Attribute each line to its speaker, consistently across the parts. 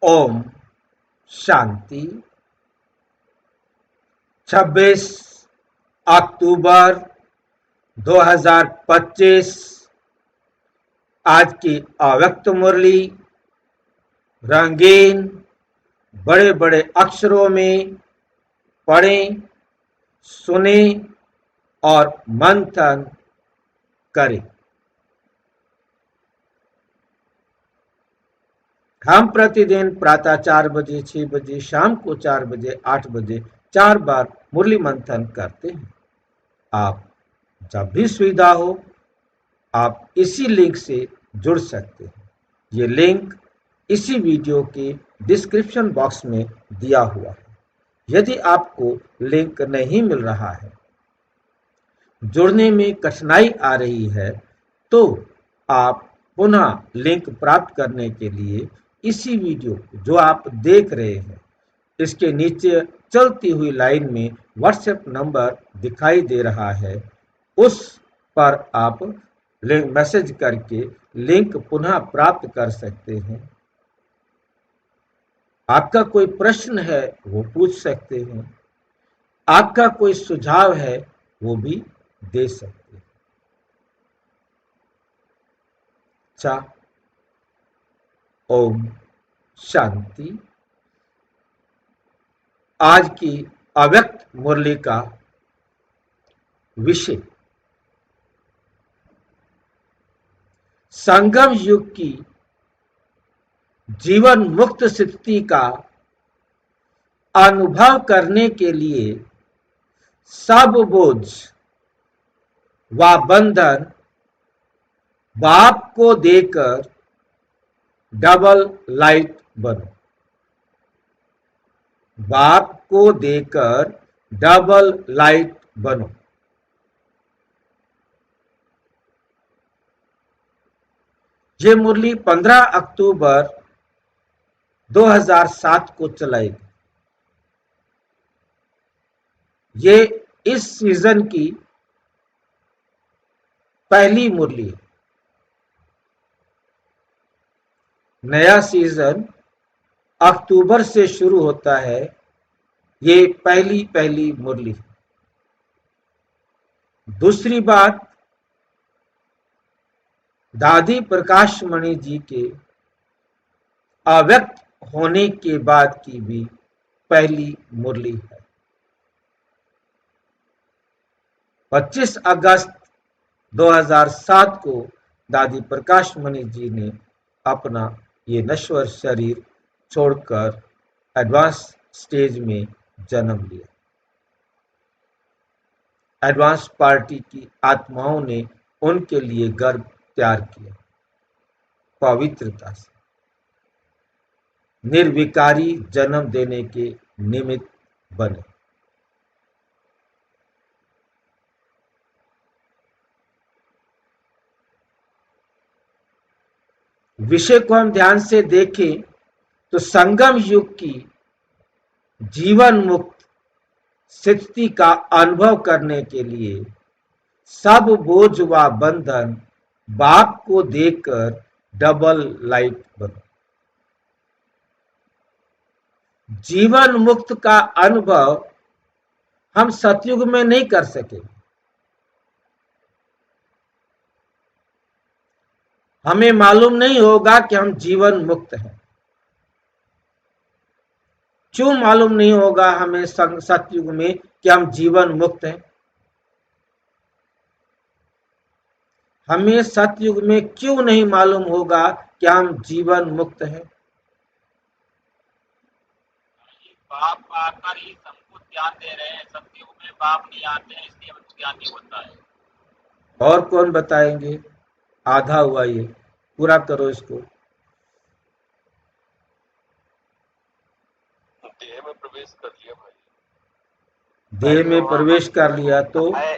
Speaker 1: ओम शांति। 26 अक्टूबर 2025 आज की अव्यक्त मुरली रंगीन बड़े बड़े अक्षरों में पढ़ें, सुने और मंथन करें। हम प्रतिदिन प्रातः 4 बजे, 6 बजे, शाम को 4 बजे, 8 बजे 4 बार मुरली मंथन करते हैं। आप जब भी सुविधा हो आप इसी लिंक से जुड़ सकते हैं। ये लिंक इसी वीडियो के डिस्क्रिप्शन बॉक्स में दिया हुआ है। यदि आपको लिंक नहीं मिल रहा है, जुड़ने में कठिनाई आ रही है, तो आप पुनः लिंक प्राप्त करने के लिए इसी वीडियो जो आप देख रहे हैं, इसके नीचे चलती हुई लाइन में व्हाट्सएप नंबर दिखाई दे रहा है, उस पर आप लिंक मैसेज करके लिंक पुनः प्राप्त कर सकते हैं। आपका कोई प्रश्न है वो पूछ सकते हैं, आपका कोई सुझाव है वो भी दे सकते हैं। अच्छा, ओम शांति। आज की अव्यक्त मुरली का विषय संगम युग की जीवन मुक्त स्थिति का अनुभव करने के लिए सब बोझ व बंधन बाप को देकर डबल लाइट बनो। बाप को देकर डबल लाइट बनो। ये मुरली 15 अक्टूबर 2007 को चलाएगी। ये इस सीजन की पहली मुरली है। नया सीजन अक्टूबर से शुरू होता है। ये पहली मुरली। दूसरी बात, दादी प्रकाश मणि जी के अव्यक्त होने के बाद की भी पहली मुरली है। 25 अगस्त 2007 को दादी प्रकाश मणि जी ने अपना ये नश्वर शरीर छोड़कर एडवांस स्टेज में जन्म लिया। एडवांस पार्टी की आत्माओं ने उनके लिए गर्भ तैयार किया, पवित्रता से निर्विकारी जन्म देने के निमित्त बने। विषय को हम ध्यान से देखें तो संगम युग की जीवन मुक्त स्थिति का अनुभव करने के लिए सब बोझ व बंधन बाप को देकर डबल लाइट बनो। जीवन मुक्त का अनुभव हम सतयुग में नहीं कर सके। हमें मालूम नहीं होगा कि हम जीवन मुक्त हैं। क्यों मालूम नहीं होगा हमें सतयुग में कि हम जीवन मुक्त हैं? हमें सतयुग में क्यों नहीं मालूम होगा कि हम जीवन मुक्त हैं?
Speaker 2: बाप आकर ही सबको ज्ञान दे रहे हैं। सतयुग में बाप नहीं आते हैं, इसलिए हमको ज्ञान नहीं होता है।
Speaker 1: और कौन बताएंगे? आधा हुआ, ये पूरा करो इसको।
Speaker 3: देह में प्रवेश कर लिया भाई।
Speaker 1: देह में प्रवेश कर लिया तो
Speaker 3: है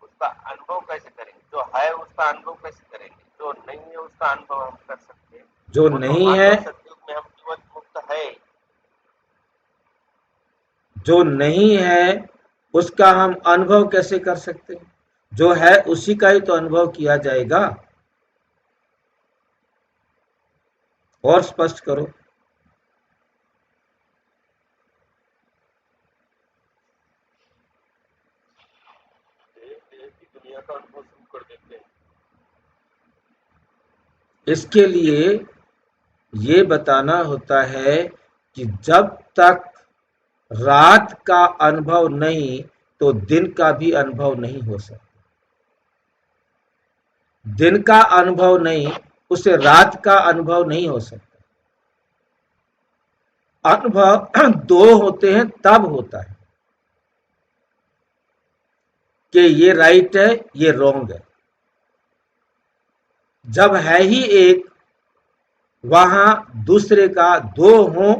Speaker 3: उसका अनुभव कैसे करेंगे? जो है उसका अनुभव कैसे करेंगे? जो नहीं है उसका अनुभव हम कर सकते हैं।
Speaker 1: जो नहीं है,
Speaker 3: सतयुग में हम जीवन मुक्त है।
Speaker 1: जो नहीं है उसका हम अनुभव कैसे कर सकते हैं? जो है उसी का ही तो अनुभव किया जाएगा। और स्पष्ट करो। इसके लिए ये बताना होता है कि जब तक रात का अनुभव नहीं तो दिन का भी अनुभव नहीं हो सकता। दिन का अनुभव नहीं, उसे रात का अनुभव नहीं हो सकता। अनुभव दो होते हैं तब होता है कि ये राइट है, ये रॉन्ग है। जब है ही एक, वहां दूसरे का दो हो,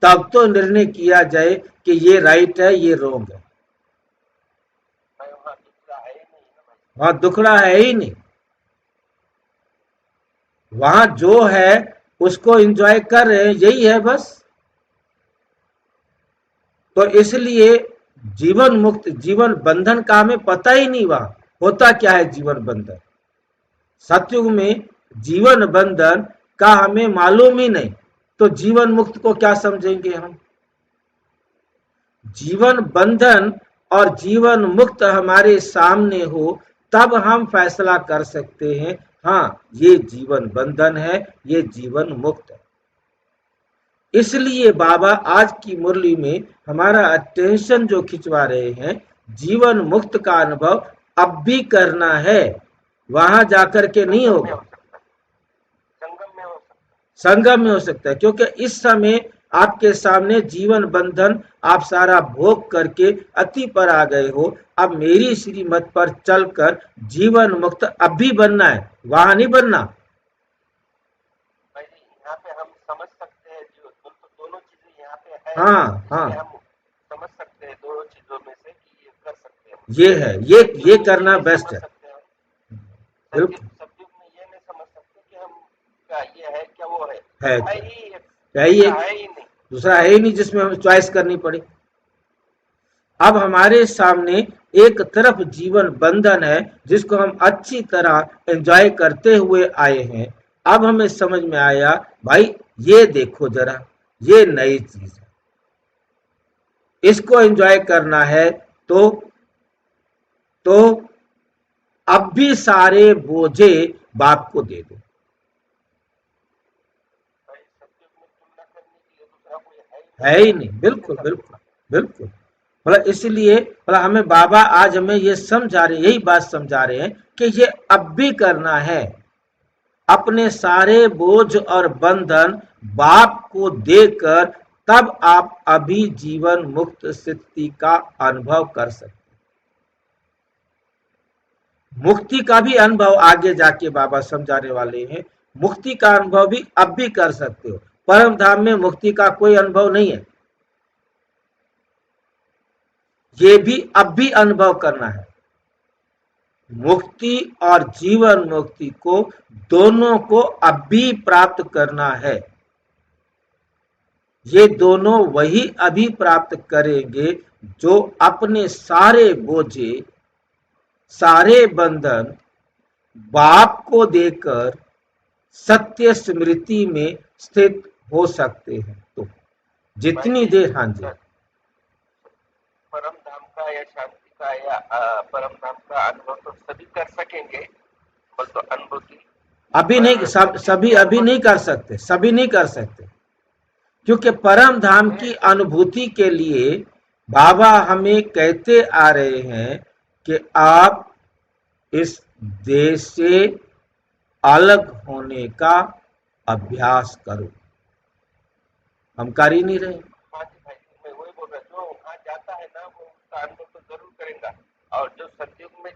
Speaker 1: तब तो निर्णय किया जाए कि ये राइट है, ये रॉन्ग है।
Speaker 3: भाई वहाँ दूसरा है ही नहीं ना भाई।
Speaker 1: वहां दुखड़ा है ही नहीं। वहां जो है उसको एंजॉय कर रहे हैं, यही है बस। तो इसलिए जीवन मुक्त, जीवन बंधन का हमें पता ही नहीं वहां होता क्या है जीवन बंधन। सतयुग में जीवन बंधन का हमें मालूम ही नहीं, तो जीवन मुक्त को क्या समझेंगे हम। जीवन बंधन और जीवन मुक्त हमारे सामने हो तब हम फैसला कर सकते हैं, हाँ ये जीवन बंधन है, ये जीवन मुक्त है। इसलिए बाबा आज की मुरली में हमारा अटेंशन जो खिंचवा रहे हैं, जीवन मुक्त का अनुभव अब भी करना है, वहां जाकर के नहीं होगा।
Speaker 3: संगम में हो सकता है।
Speaker 1: संगम में हो सकता है, क्योंकि इस समय आपके सामने जीवन बंधन आप सारा भोग करके अति पर आ गए हो। अब मेरी श्रीमत पर चलकर जीवन मुक्त अब भी बनना है, वहां नहीं बनना।
Speaker 3: भाई जी यहाँ पे हम समझ सकते हैं जो दोनों चीजें यहाँ पे है।
Speaker 1: हाँ हाँ,
Speaker 3: इसलिए हम समझ सकते हैं दोनों चीजों में से कि ये कर सकते हैं।
Speaker 1: ये है, ये करना बेस्ट है। बिल्कुल
Speaker 3: सतयुग में ये नहीं समझ सकते कि हम क्या ये है क्या वो है।
Speaker 1: है
Speaker 3: ही एक,
Speaker 1: ही
Speaker 3: दूसरा है ही नहीं।
Speaker 1: दूसरा है ही नहीं जिसमें हमें चॉइस करनी पड़े। अब हमारे सामने एक तरफ जीवन बंधन है जिसको हम अच्छी तरह एंजॉय करते हुए आए हैं। अब हमें समझ में आया, भाई ये देखो जरा, ये नई चीज है, इसको एंजॉय करना है। तो अब भी सारे बोझे बाप को दे दो।
Speaker 3: भाई सतयुग में तुलना करने के लिए दूसरा कोई
Speaker 1: है ही नहीं। बिल्कुल बिल्कुल बिल्कुल। मतलब इसलिए मतलब हमें बाबा आज हमें ये समझा रहे, यही बात समझा रहे हैं कि ये अब भी करना है। अपने सारे बोझ और बंधन बाप को देकर तब आप अभी जीवन मुक्त स्थिति का अनुभव कर सकते। मुक्ति का भी अनुभव आगे जाके बाबा समझाने वाले हैं। मुक्ति का अनुभव भी अब भी कर सकते हो। परम धाम में मुक्ति का कोई अनुभव नहीं है, ये भी अब भी अनुभव करना है। मुक्ति और जीवन मुक्ति को दोनों को अब भी प्राप्त करना है। ये दोनों वही अभी प्राप्त करेंगे जो अपने सारे बोझे, सारे बंधन बाप को देकर सत्य स्मृति में स्थित हो सकते हैं। तो जितनी देर, हाँ जी,
Speaker 3: परम धाम का या शांति का या परम धाम का अनुभव तो सभी कर सकेंगे, बस तो अनुभूति
Speaker 1: अभी नहीं, सभी अभी नहीं कर सकते, सभी नहीं कर सकते, क्योंकि परम धाम की अनुभूति के लिए बाबा हमें कहते आ रहे हैं कि आप इस देश से अलग होने का अभ्यास करो। हम कर ही नहीं रहे।
Speaker 3: हाँ जी भाई, मैं वही बोल रहा, जो वहाँ जाता है ना वो उसका अनुभव तो जरूर करेगा, और जो सतयुग में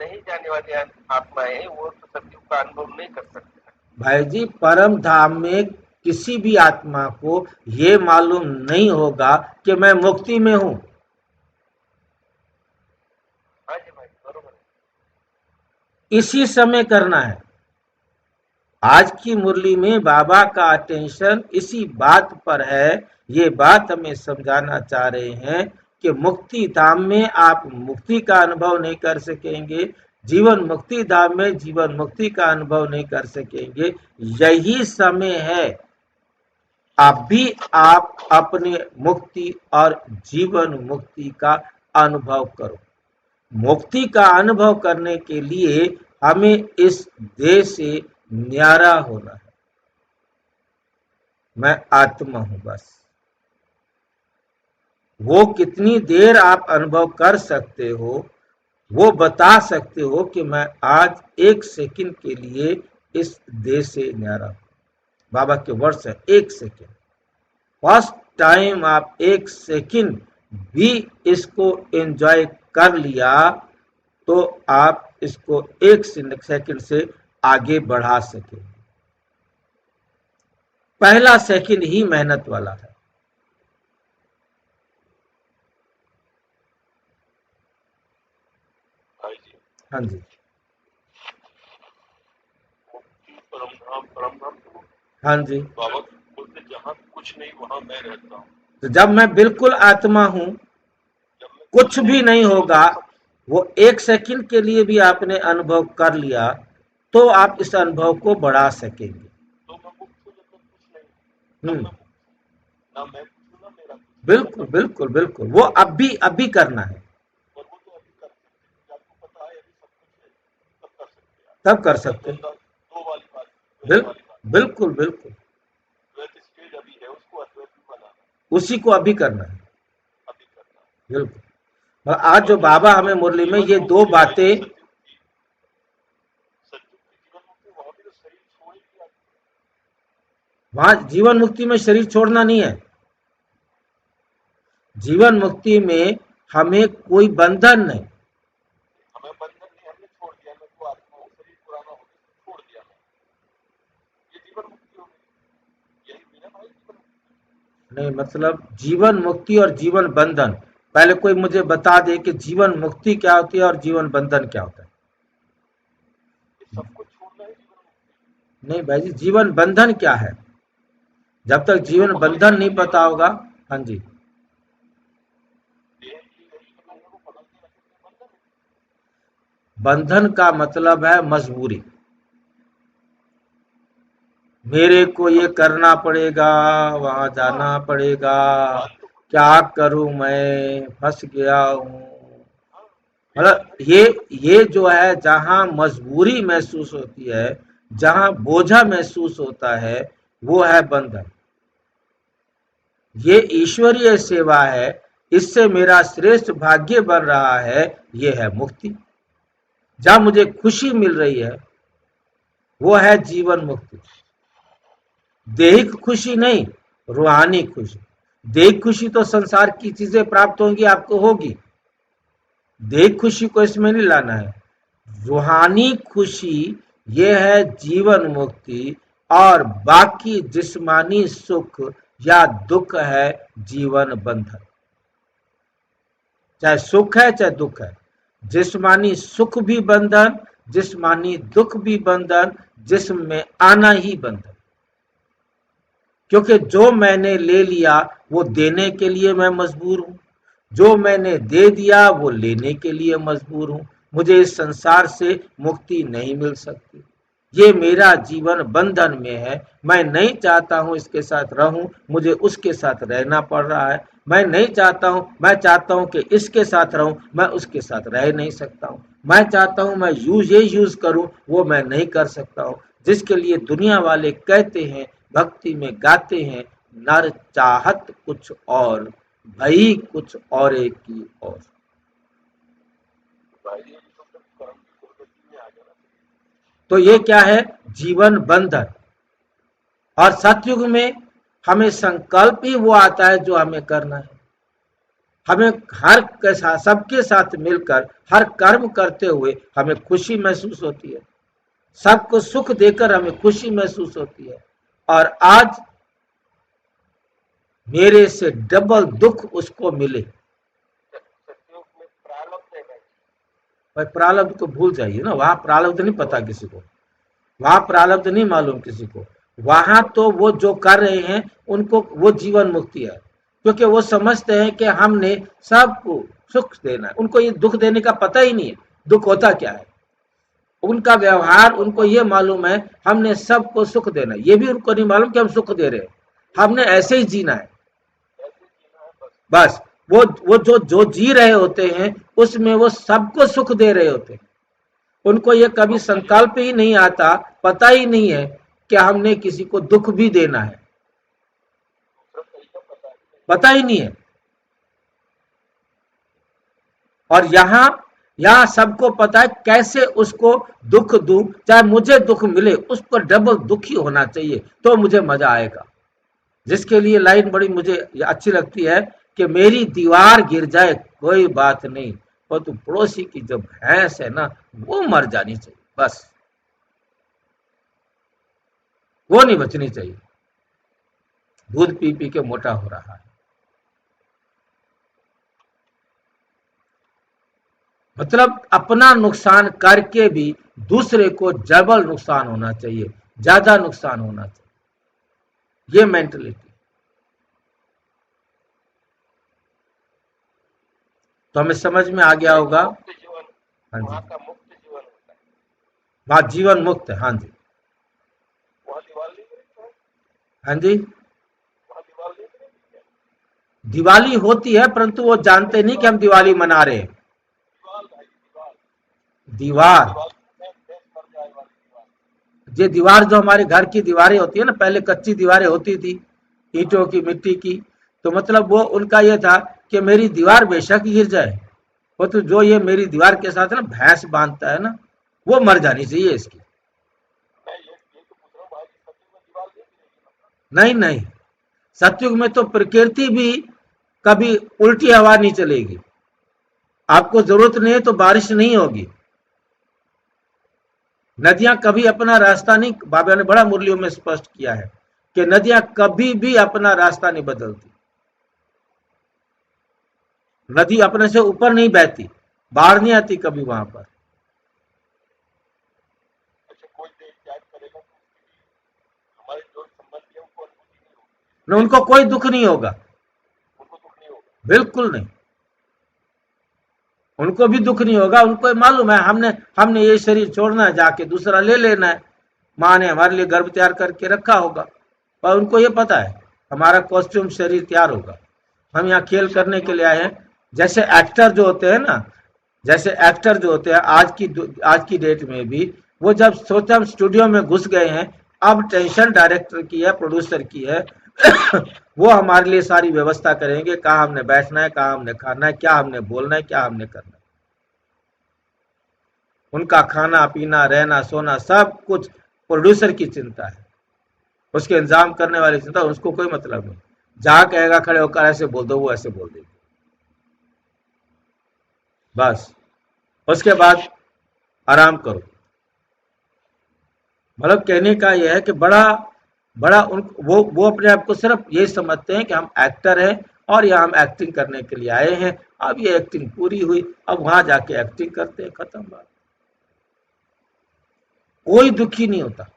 Speaker 3: नहीं जाने वाली आत्माएं वो तो सतयुग का अनुभव नहीं कर सकते।
Speaker 1: भाई जी, परम धाम में किसी भी आत्मा को ये मालूम नहीं होगा कि मैं मुक्ति में हूं।
Speaker 3: हाँ जी भाई, बरोबर।
Speaker 1: इसी समय करना है। आज की मुरली में बाबा का अटेंशन इसी बात पर है। ये बात हमें समझाना चाह रहे हैं कि मुक्ति धाम में आप मुक्ति का अनुभव नहीं कर सकेंगे, जीवन मुक्ति धाम में जीवन मुक्ति का अनुभव नहीं कर सकेंगे। यही समय है, अभी आप अपने मुक्ति और जीवन मुक्ति का अनुभव करो। मुक्ति का अनुभव करने के लिए हमें इस देह से न्यारा होना है। मैं आत्मा हूं बस। वो कितनी देर आप अनुभव कर सकते हो, वो बता सकते हो कि मैं आज 1 सेकंड के लिए इस देह से न्यारा हूं। बाबा के वर्ड्स है 1 सेकंड। फर्स्ट टाइम आप 1 सेकंड भी इसको एंजॉय कर लिया तो आप इसको 1 सेकंड से आगे बढ़ा सके। पहला सेकंड ही मेहनत वाला है।
Speaker 3: भाई जी,
Speaker 1: हाँ जी,
Speaker 3: मुक्ति परम धाम तो
Speaker 1: हाँ जी।
Speaker 3: बाबा बोलते जहाँ कुछ नहीं वहाँ मैं रहता हूँ।
Speaker 1: तो जब मैं बिल्कुल आत्मा हूं,
Speaker 3: जब मैं
Speaker 1: कुछ भी नहीं होगा, वो 1 सेकंड के लिए भी आपने अनुभव कर लिया तो आप इस अनुभव को बढ़ा सकेंगे।
Speaker 3: तो मैं मुक्त हूँ। जब मैं कुछ नहीं, तब मैं
Speaker 1: हम्म,
Speaker 3: मुक्त हूँ। ना मैं कुछ हूँ ना मेरा कुछ है।
Speaker 1: बिल्कुल बिल्कुल बिल्कुल। वो अभी करना है,
Speaker 3: और वो तो अभी कर सकते हैं, क्योंकि आपको पता है अभी सब कुछ है, तब कर सकते हैं आप।
Speaker 1: तब कर सकते हैं।
Speaker 3: दो वाली बात,
Speaker 1: बिल,
Speaker 3: द्वैत वाली बात।
Speaker 1: बिल्कुल बिल्कुल।
Speaker 3: द्वैत स्टेज अभी है, उसको अद्वैत भी बनाना,
Speaker 1: उसी को अभी करना है,
Speaker 3: अभी करना है।
Speaker 1: बिल्कुल। और आज जो बाबा हमें मुरली में ये दो बातें,
Speaker 3: सत्युग की जीवन मुक्ति, वहाँ भी तो शरीर छोड़ ही दिया।
Speaker 1: वहां जीवन मुक्ति में शरीर छोड़ना नहीं है। जीवन मुक्ति में हमें कोई बंधन नहीं।
Speaker 3: हमें बंधन नहीं, हमने छोड़ दिया। मैं तो आत्मा हूँ, शरीर पुराना हो गया, छोड़ दिया मैं। ये जीवन मुक्ति हो गई। यही हुई ना भाई जीवन मुक्ति।
Speaker 1: नहीं, मतलब जीवन मुक्ति और जीवन बंधन, पहले कोई मुझे बता दे कि जीवन मुक्ति क्या होती है और जीवन बंधन क्या होता है।
Speaker 3: ये सब कुछ छोड़ना है जीवन मुक्ति।
Speaker 1: नहीं भाई जी, जीवन बंधन क्या है? जब तक जीवन बंधन नहीं पता होगा। हाँ जी,
Speaker 3: देह की गई मतलब वो पकड़ के रखे बंधन है।
Speaker 1: बंधन का मतलब है मजबूरी। मेरे को ये करना पड़ेगा, वहां जाना पड़ेगा,
Speaker 3: बात तो कुछ
Speaker 1: क्या करूं, मैं फंस गया हूं।
Speaker 3: हाँ,
Speaker 1: मतलब ये जो है, जहां मजबूरी महसूस होती है, जहां बोझा महसूस होता है, वो है बंधन। ये ईश्वरीय सेवा है, इससे मेरा श्रेष्ठ भाग्य बन रहा है, ये है मुक्ति। जहां मुझे खुशी मिल रही है, वो है जीवन मुक्ति। देहिक खुशी नहीं, रूहानी खुशी। देहिक खुशी तो संसार की चीजें प्राप्त होंगी, आपको होगी। देहिक खुशी को इसमें नहीं लाना है। रूहानी खुशी ये है जीवन मुक्ति, और बाकी जिस्मानी सुख या दुख है जीवन बंधन। चाहे सुख है चाहे दुख है, जिस्मानी सुख भी बंधन, जिस्मानी दुख भी बंधन, जिस्म में आना ही बंधन। क्योंकि जो मैंने ले लिया वो देने के लिए मैं मजबूर हूं, जो मैंने दे दिया वो लेने के लिए मजबूर हूं। मुझे इस संसार से मुक्ति नहीं मिल सकती। ये मेरा जीवन बंधन में है। मैं नहीं चाहता हूं इसके साथ रहूं, मुझे उसके साथ रहना पड़ रहा है। मैं नहीं चाहता हूं, मैं चाहता हूं कि इसके साथ रहूं, मैं उसके साथ रह नहीं सकता हूं। मैं चाहता हूं मैं यूज करूं, वो मैं नहीं कर सकता हूं। जिसके लिए दुनिया वाले कहते हैं, भक्ति में गाते हैं, नर चाहत कुछ और, भई कुछ और की और।
Speaker 3: भाई ये तो फिर कर्म की दुर्गति में आ जाना चाहिए।
Speaker 1: तो ये क्या है? जीवन बंधन। और सतयुग में हमें संकल्प ही वो आता है जो हमें करना है। हमें हर के साथ, सबके साथ मिलकर हर कर्म करते हुए हमें खुशी महसूस होती है। सबको सुख देकर हमें खुशी महसूस होती है। और आज मेरे से डबल दुख उसको मिले।
Speaker 3: सत्युग में प्रारब्ध है भाई।
Speaker 1: भाई प्रारब्ध को भूल जाइए ना, वहां प्रारब्ध नहीं पता किसी को, वहां प्रारब्ध नहीं मालूम किसी को। वहां तो वो जो कर रहे हैं उनको वो जीवन मुक्ति है, क्योंकि वो समझते हैं कि हमने सबको सुख देना है। उनको ये दुख देने का पता ही नहीं है, दुख होता क्या है। उनका व्यवहार, उनको ये मालूम है हमने सबको सुख देना है। ये भी उनको नहीं मालूम कि हम सुख दे रहे हैं, हमने ऐसे ही जीना है।
Speaker 3: ऐसे जीना है बस।
Speaker 1: बस वो जो जी रहे होते हैं उसमें वो सबको सुख दे रहे होते हैं। उनको ये कभी संकल्प ही नहीं आता, पता ही नहीं है कि हमने किसी को दुख भी देना है, पता ही नहीं है। और यहाँ सबको पता है कैसे उसको दुख दूं, चाहे मुझे दुख मिले उस पर डबल दुखी होना चाहिए तो मुझे मजा आएगा। जिसके लिए लाइन बड़ी मुझे अच्छी लगती है कि मेरी दीवार गिर जाए कोई बात नहीं, पर तो पड़ोसी की जो भैंस है ना वो मर जानी चाहिए, बस वो नहीं बचनी चाहिए। दूध पी पी के मोटा हो रहा है। मतलब अपना नुकसान करके भी दूसरे को डबल नुकसान होना चाहिए, ज्यादा नुकसान होना चाहिए, ये मेंटलिटी। तो हमें समझ में आ गया होगा।
Speaker 3: मुक्त जीवन,
Speaker 1: हाँ
Speaker 3: वहाँ
Speaker 1: जी,
Speaker 3: का मुक्त जीवन होता है,
Speaker 1: वहाँ जीवन मुक्त है। हाँ जी,
Speaker 3: वहाँ दीवार नहीं गिरती है,
Speaker 1: हाँ जी,
Speaker 3: वहाँ दीवार नहीं गिरती है,
Speaker 1: दिवाली होती है परंतु वो जानते नहीं कि हम दिवाली मना रहे हैं।
Speaker 3: दीवार भाई दीवार,
Speaker 1: दीवार,
Speaker 3: दीवार देश मर जाए वाली दीवार।
Speaker 1: ये दीवार जो हमारे घर की दीवारें होती है ना, पहले कच्ची दीवारें होती थी, ईंटों की, मिट्टी की, तो मतलब वो उनका ये था कि मेरी दीवार बेशक गिर जाए, वो तो जो ये मेरी दीवार के साथ ना भैंस बांधता है ना वो मर जानी चाहिए इसकी।
Speaker 3: मैं ये तो पूछ रहा हूँ भाई कि सत्य में दीवार नहीं गिरेगी ना।
Speaker 1: नहीं नहीं, सतयुग में तो प्रकृति भी कभी उल्टी हवा नहीं चलेगी। आपको जरूरत नहीं है तो बारिश नहीं होगी। नदियां कभी अपना रास्ता नहीं, बाबा ने बड़ा मुरलियों में स्पष्ट किया है कि नदियां कभी भी अपना रास्ता नहीं बदलती। नदी अपने से ऊपर नहीं बहती, बाढ़ नहीं आती कभी वहां पर।
Speaker 3: अच्छा कोई देश त्याग करेगा तो उसके लिए हमारे जो संबंध है उनको अनुभूति नहीं होगी,
Speaker 1: न उनको कोई दुख नहीं होगा,
Speaker 3: उनको दुख नहीं होगा।
Speaker 1: बिल्कुल नहीं, उनको भी दुख नहीं होगा। उनको मालूम है हमने हमने ये शरीर छोड़ना है, जाके दूसरा ले लेना है। माँ ने हमारे लिए गर्भ तैयार करके रखा होगा, पर उनको ये पता है हमारा कॉस्ट्यूम शरीर तैयार होगा, हम यहाँ खेल करने के लिए आए हैं। जैसे एक्टर जो होते हैं ना, जैसे एक्टर जो होते हैं आज की डेट में भी, वो जब सोचते हम स्टूडियो में घुस गए हैं, अब टेंशन डायरेक्टर की है, प्रोड्यूसर की है। वो हमारे लिए सारी व्यवस्था करेंगे, कहाँ हमने बैठना है, कहाँ हमने खाना है, क्या हमने बोलना है, क्या हमने करना है। उनका खाना पीना रहना सोना सब कुछ प्रोड्यूसर की चिंता है, उसके इंतजाम करने वाली चिंता, उसको कोई मतलब नहीं। जहां कहेगा खड़े होकर ऐसे बोल दो वो ऐसे बोल देगी, बस उसके बाद आराम करो। मतलब कहने का यह है कि बड़ा बड़ा वो अपने आप को सिर्फ ये समझते हैं कि हम एक्टर हैं और यहाँ हम एक्टिंग करने के लिए आए हैं। अब ये एक्टिंग पूरी हुई, अब वहां जाके एक्टिंग करते हैं, खत्म बात। कोई दुखी नहीं होता।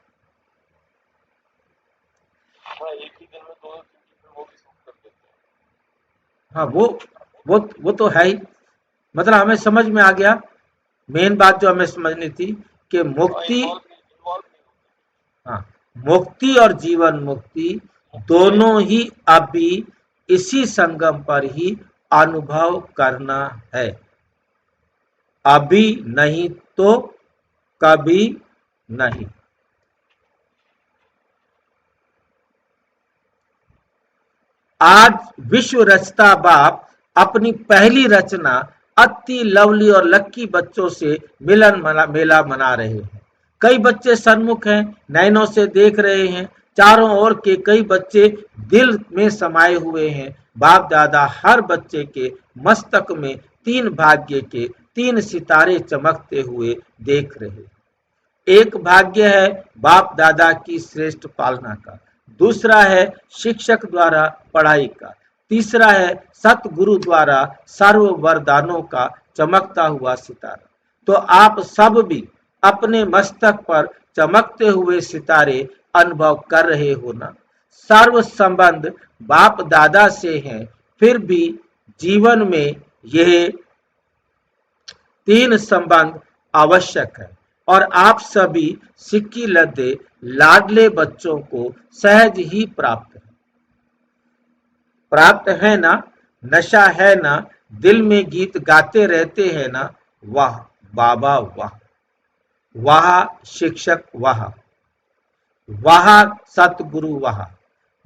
Speaker 3: हाँ एक ही दिन में दो फिर वो भी शूट कर देते हैं।
Speaker 1: हाँ वो तो है ही। मतलब हमें समझ में आ गया, मेन बात जो हमें समझनी थी कि
Speaker 3: हाँ
Speaker 1: मुक्ति,
Speaker 3: इन्वॉल्व नहीं
Speaker 1: हाँ, मुक्ति और जीवन मुक्ति दोनों ही अभी इसी संगम पर ही अनुभव करना है, अभी नहीं तो कभी नहीं। आज विश्व रचता बाप अपनी पहली रचना अति लवली और लक्की बच्चों से मेला मना रहे हैं। कई बच्चे सन्मुख हैं, नैनों से देख रहे हैं, चारों ओर के कई बच्चे दिल में समाये हुए हैं। बाप दादा हर बच्चे के मस्तक में 3 भाग्य के 3 सितारे चमकते हुए देख रहे। एक भाग्य है बाप दादा की श्रेष्ठ पालना का, दूसरा है शिक्षक द्वारा पढ़ाई का, तीसरा है सतगुरु द्वारा सर्व वरदानों का चमकता हुआ सितारा। तो आप सब भी अपने मस्तक पर चमकते हुए सितारे अनुभव कर रहे हो ना। सर्व संबंध बाप दादा से हैं, फिर भी जीवन में यह 3 संबंध आवश्यक है और आप सभी सिक्की लद्दे लाडले बच्चों को सहज ही प्राप्त है ना। नशा है ना, दिल में गीत गाते रहते हैं ना। वाह बाबा वाह। वह शिक्षक वह सतगुरु वह।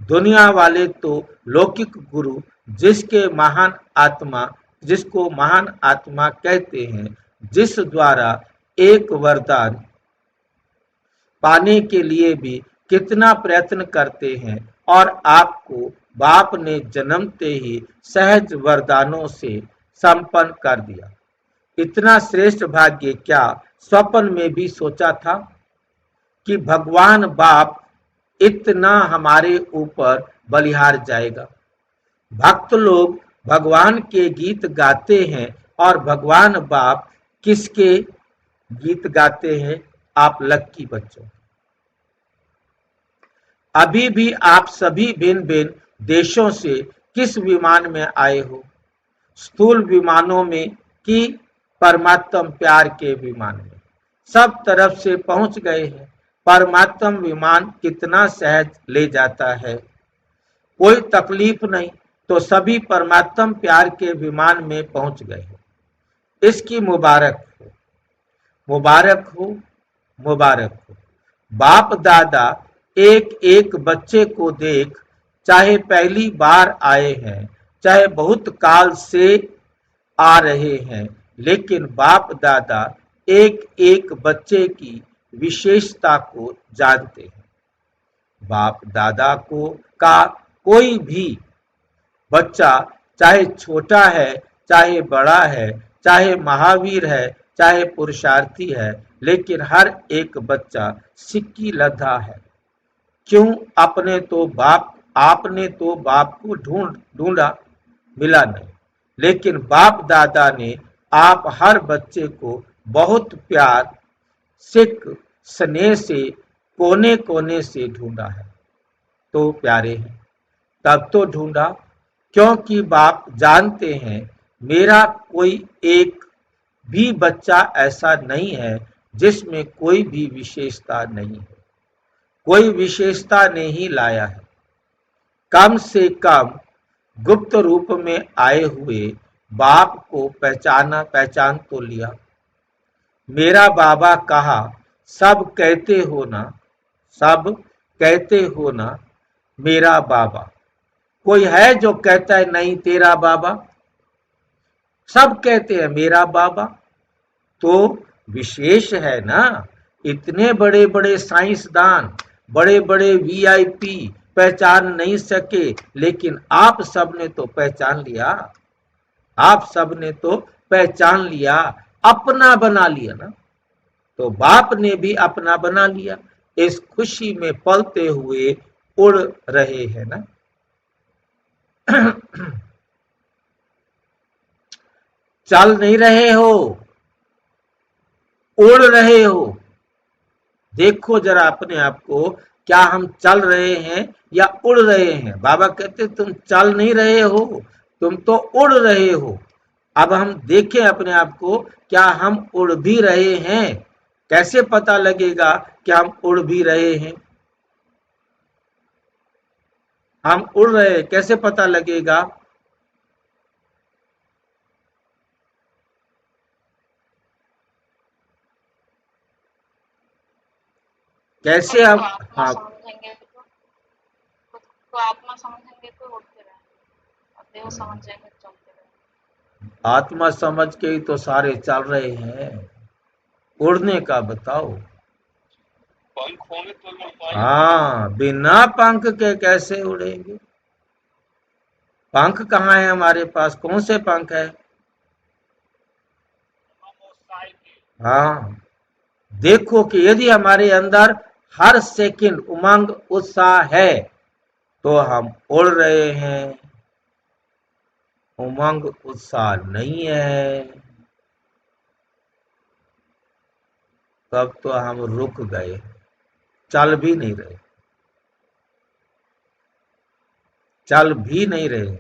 Speaker 1: दुनिया वाले तो लौकिक गुरु जिसको महान आत्मा कहते हैं, जिस द्वारा एक वरदान पाने के लिए भी कितना प्रयत्न करते हैं, और आपको बाप ने जन्मते ही सहज वरदानों से संपन्न कर दिया। इतना श्रेष्ठ भाग्य क्या स्वप्न में भी सोचा था कि भगवान बाप इतना हमारे ऊपर बलिहार जाएगा। भक्त लोग भगवान के गीत गाते हैं, और भगवान बाप किसके गीत गाते हैं? आप लक्की बच्चों। अभी भी आप सभी भिन्न भिन्न देशों से किस विमान में आए हो? स्थूल विमानों में कि परमात्म प्यार के विमान में? सब तरफ से पहुंच गए हैं। परमात्म विमान कितना सहज ले जाता है, कोई तकलीफ नहीं, तो सभी परमात्म प्यार के विमान में पहुंच गए। इसकी मुबारक हो, मुबारक हो, मुबारक हो। बाप दादा एक एक बच्चे को देख, चाहे पहली बार आए हैं, चाहे बहुत काल से आ रहे हैं, लेकिन बाप दादा एक एक बच्चे की विशेषता को जानते हैं। बाप दादा को का कोई भी बच्चा, चाहे छोटा है, चाहे बड़ा है, चाहे महावीर है, चाहे पुरुषार्थी है, लेकिन हर एक बच्चा सिक्की लद्दा है। क्यों? आपने तो बाप को ढूंढा, मिला नहीं, लेकिन बाप दादा ने आप हर बच्चे को बहुत प्यार, सिक, स्नेह से कोने कोने से ढूंढा है। तो प्यारे हैं, तब तो ढूंढा क्योंकि बाप जानते हैं मेरा कोई एक भी बच्चा ऐसा नहीं है जिसमें कोई भी विशेषता नहीं है। कोई विशेषता नहीं लाया है। कम से कम गुप्त रूप में आए हुए बाप को पहचान तो लिया। मेरा बाबा कहा, सब कहते हो ना, सब कहते हो ना मेरा बाबा। कोई है जो कहता है नहीं तेरा बाबा? सब कहते हैं मेरा बाबा। तो विशेष है ना। इतने बड़े बड़े साइंसदान, बड़े बड़े वीआईपी पहचान नहीं सके, लेकिन आप सबने तो पहचान लिया। आप सबने तो पहचान लिया, अपना बना लिया ना। तो बाप ने भी अपना बना लिया। इस खुशी में पलते हुए उड़ रहे हैं ना। चल नहीं रहे हो, उड़ रहे हो। देखो जरा अपने आप को, क्या हम चल रहे हैं या उड़ रहे हैं? बाबा कहते तुम चल नहीं रहे हो, तुम तो उड़ रहे हो। अब हम देखें अपने आप को, क्या हम उड़ भी रहे हैं? कैसे पता लगेगा कि हम उड़ भी रहे हैं? हम उड़ रहे हैं, कैसे पता लगेगा? कैसे हम, हाँ,
Speaker 4: समझेंगे तो खुद को आत्मा समझेंगे तो उड़ते रहेंगे, और देव समझ जाएंगे तो चलते रहेंगे।
Speaker 1: आत्मा समझ के ही तो सारे चल रहे हैं। उड़ने का बताओ।
Speaker 3: पंख होंगे तो उड़ पाएंगे।
Speaker 1: हाँ, बिना पंख के कैसे उड़ेंगे? पंख कहाँ है हमारे पास? कौन से पंख है? हाँ, देखो कि यदि हमारे अंदर हर सेकंड उमंग उत्साह है, तो हम उड़ रहे हैं। उमंग उत्साह नहीं है, तब तो हम रुक गए, चल भी नहीं रहे, चल भी नहीं रहे।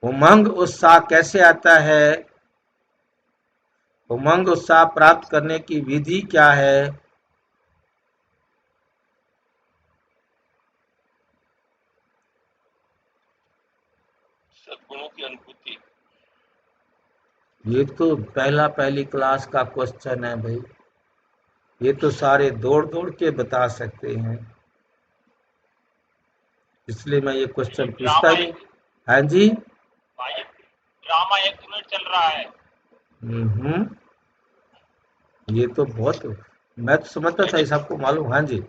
Speaker 1: उमंग उत्साह कैसे आता है? उमंग उत्साह प्राप्त करने की विधि क्या है?
Speaker 3: सद्गुणों की अनुभूति।
Speaker 1: ये तो पहली क्लास का क्वेश्चन है भाई। ये तो सारे दौड़ दौड़ के बता सकते हैं, इसलिए मैं ये क्वेश्चन पूछता ही नहीं। हाँ जी।
Speaker 2: भाई ड्रामा 1 मिनट चल रहा है।
Speaker 1: हम्म, ये तो बहुत, मैं तो समझता था ये सबको मालूम। हाँ जी।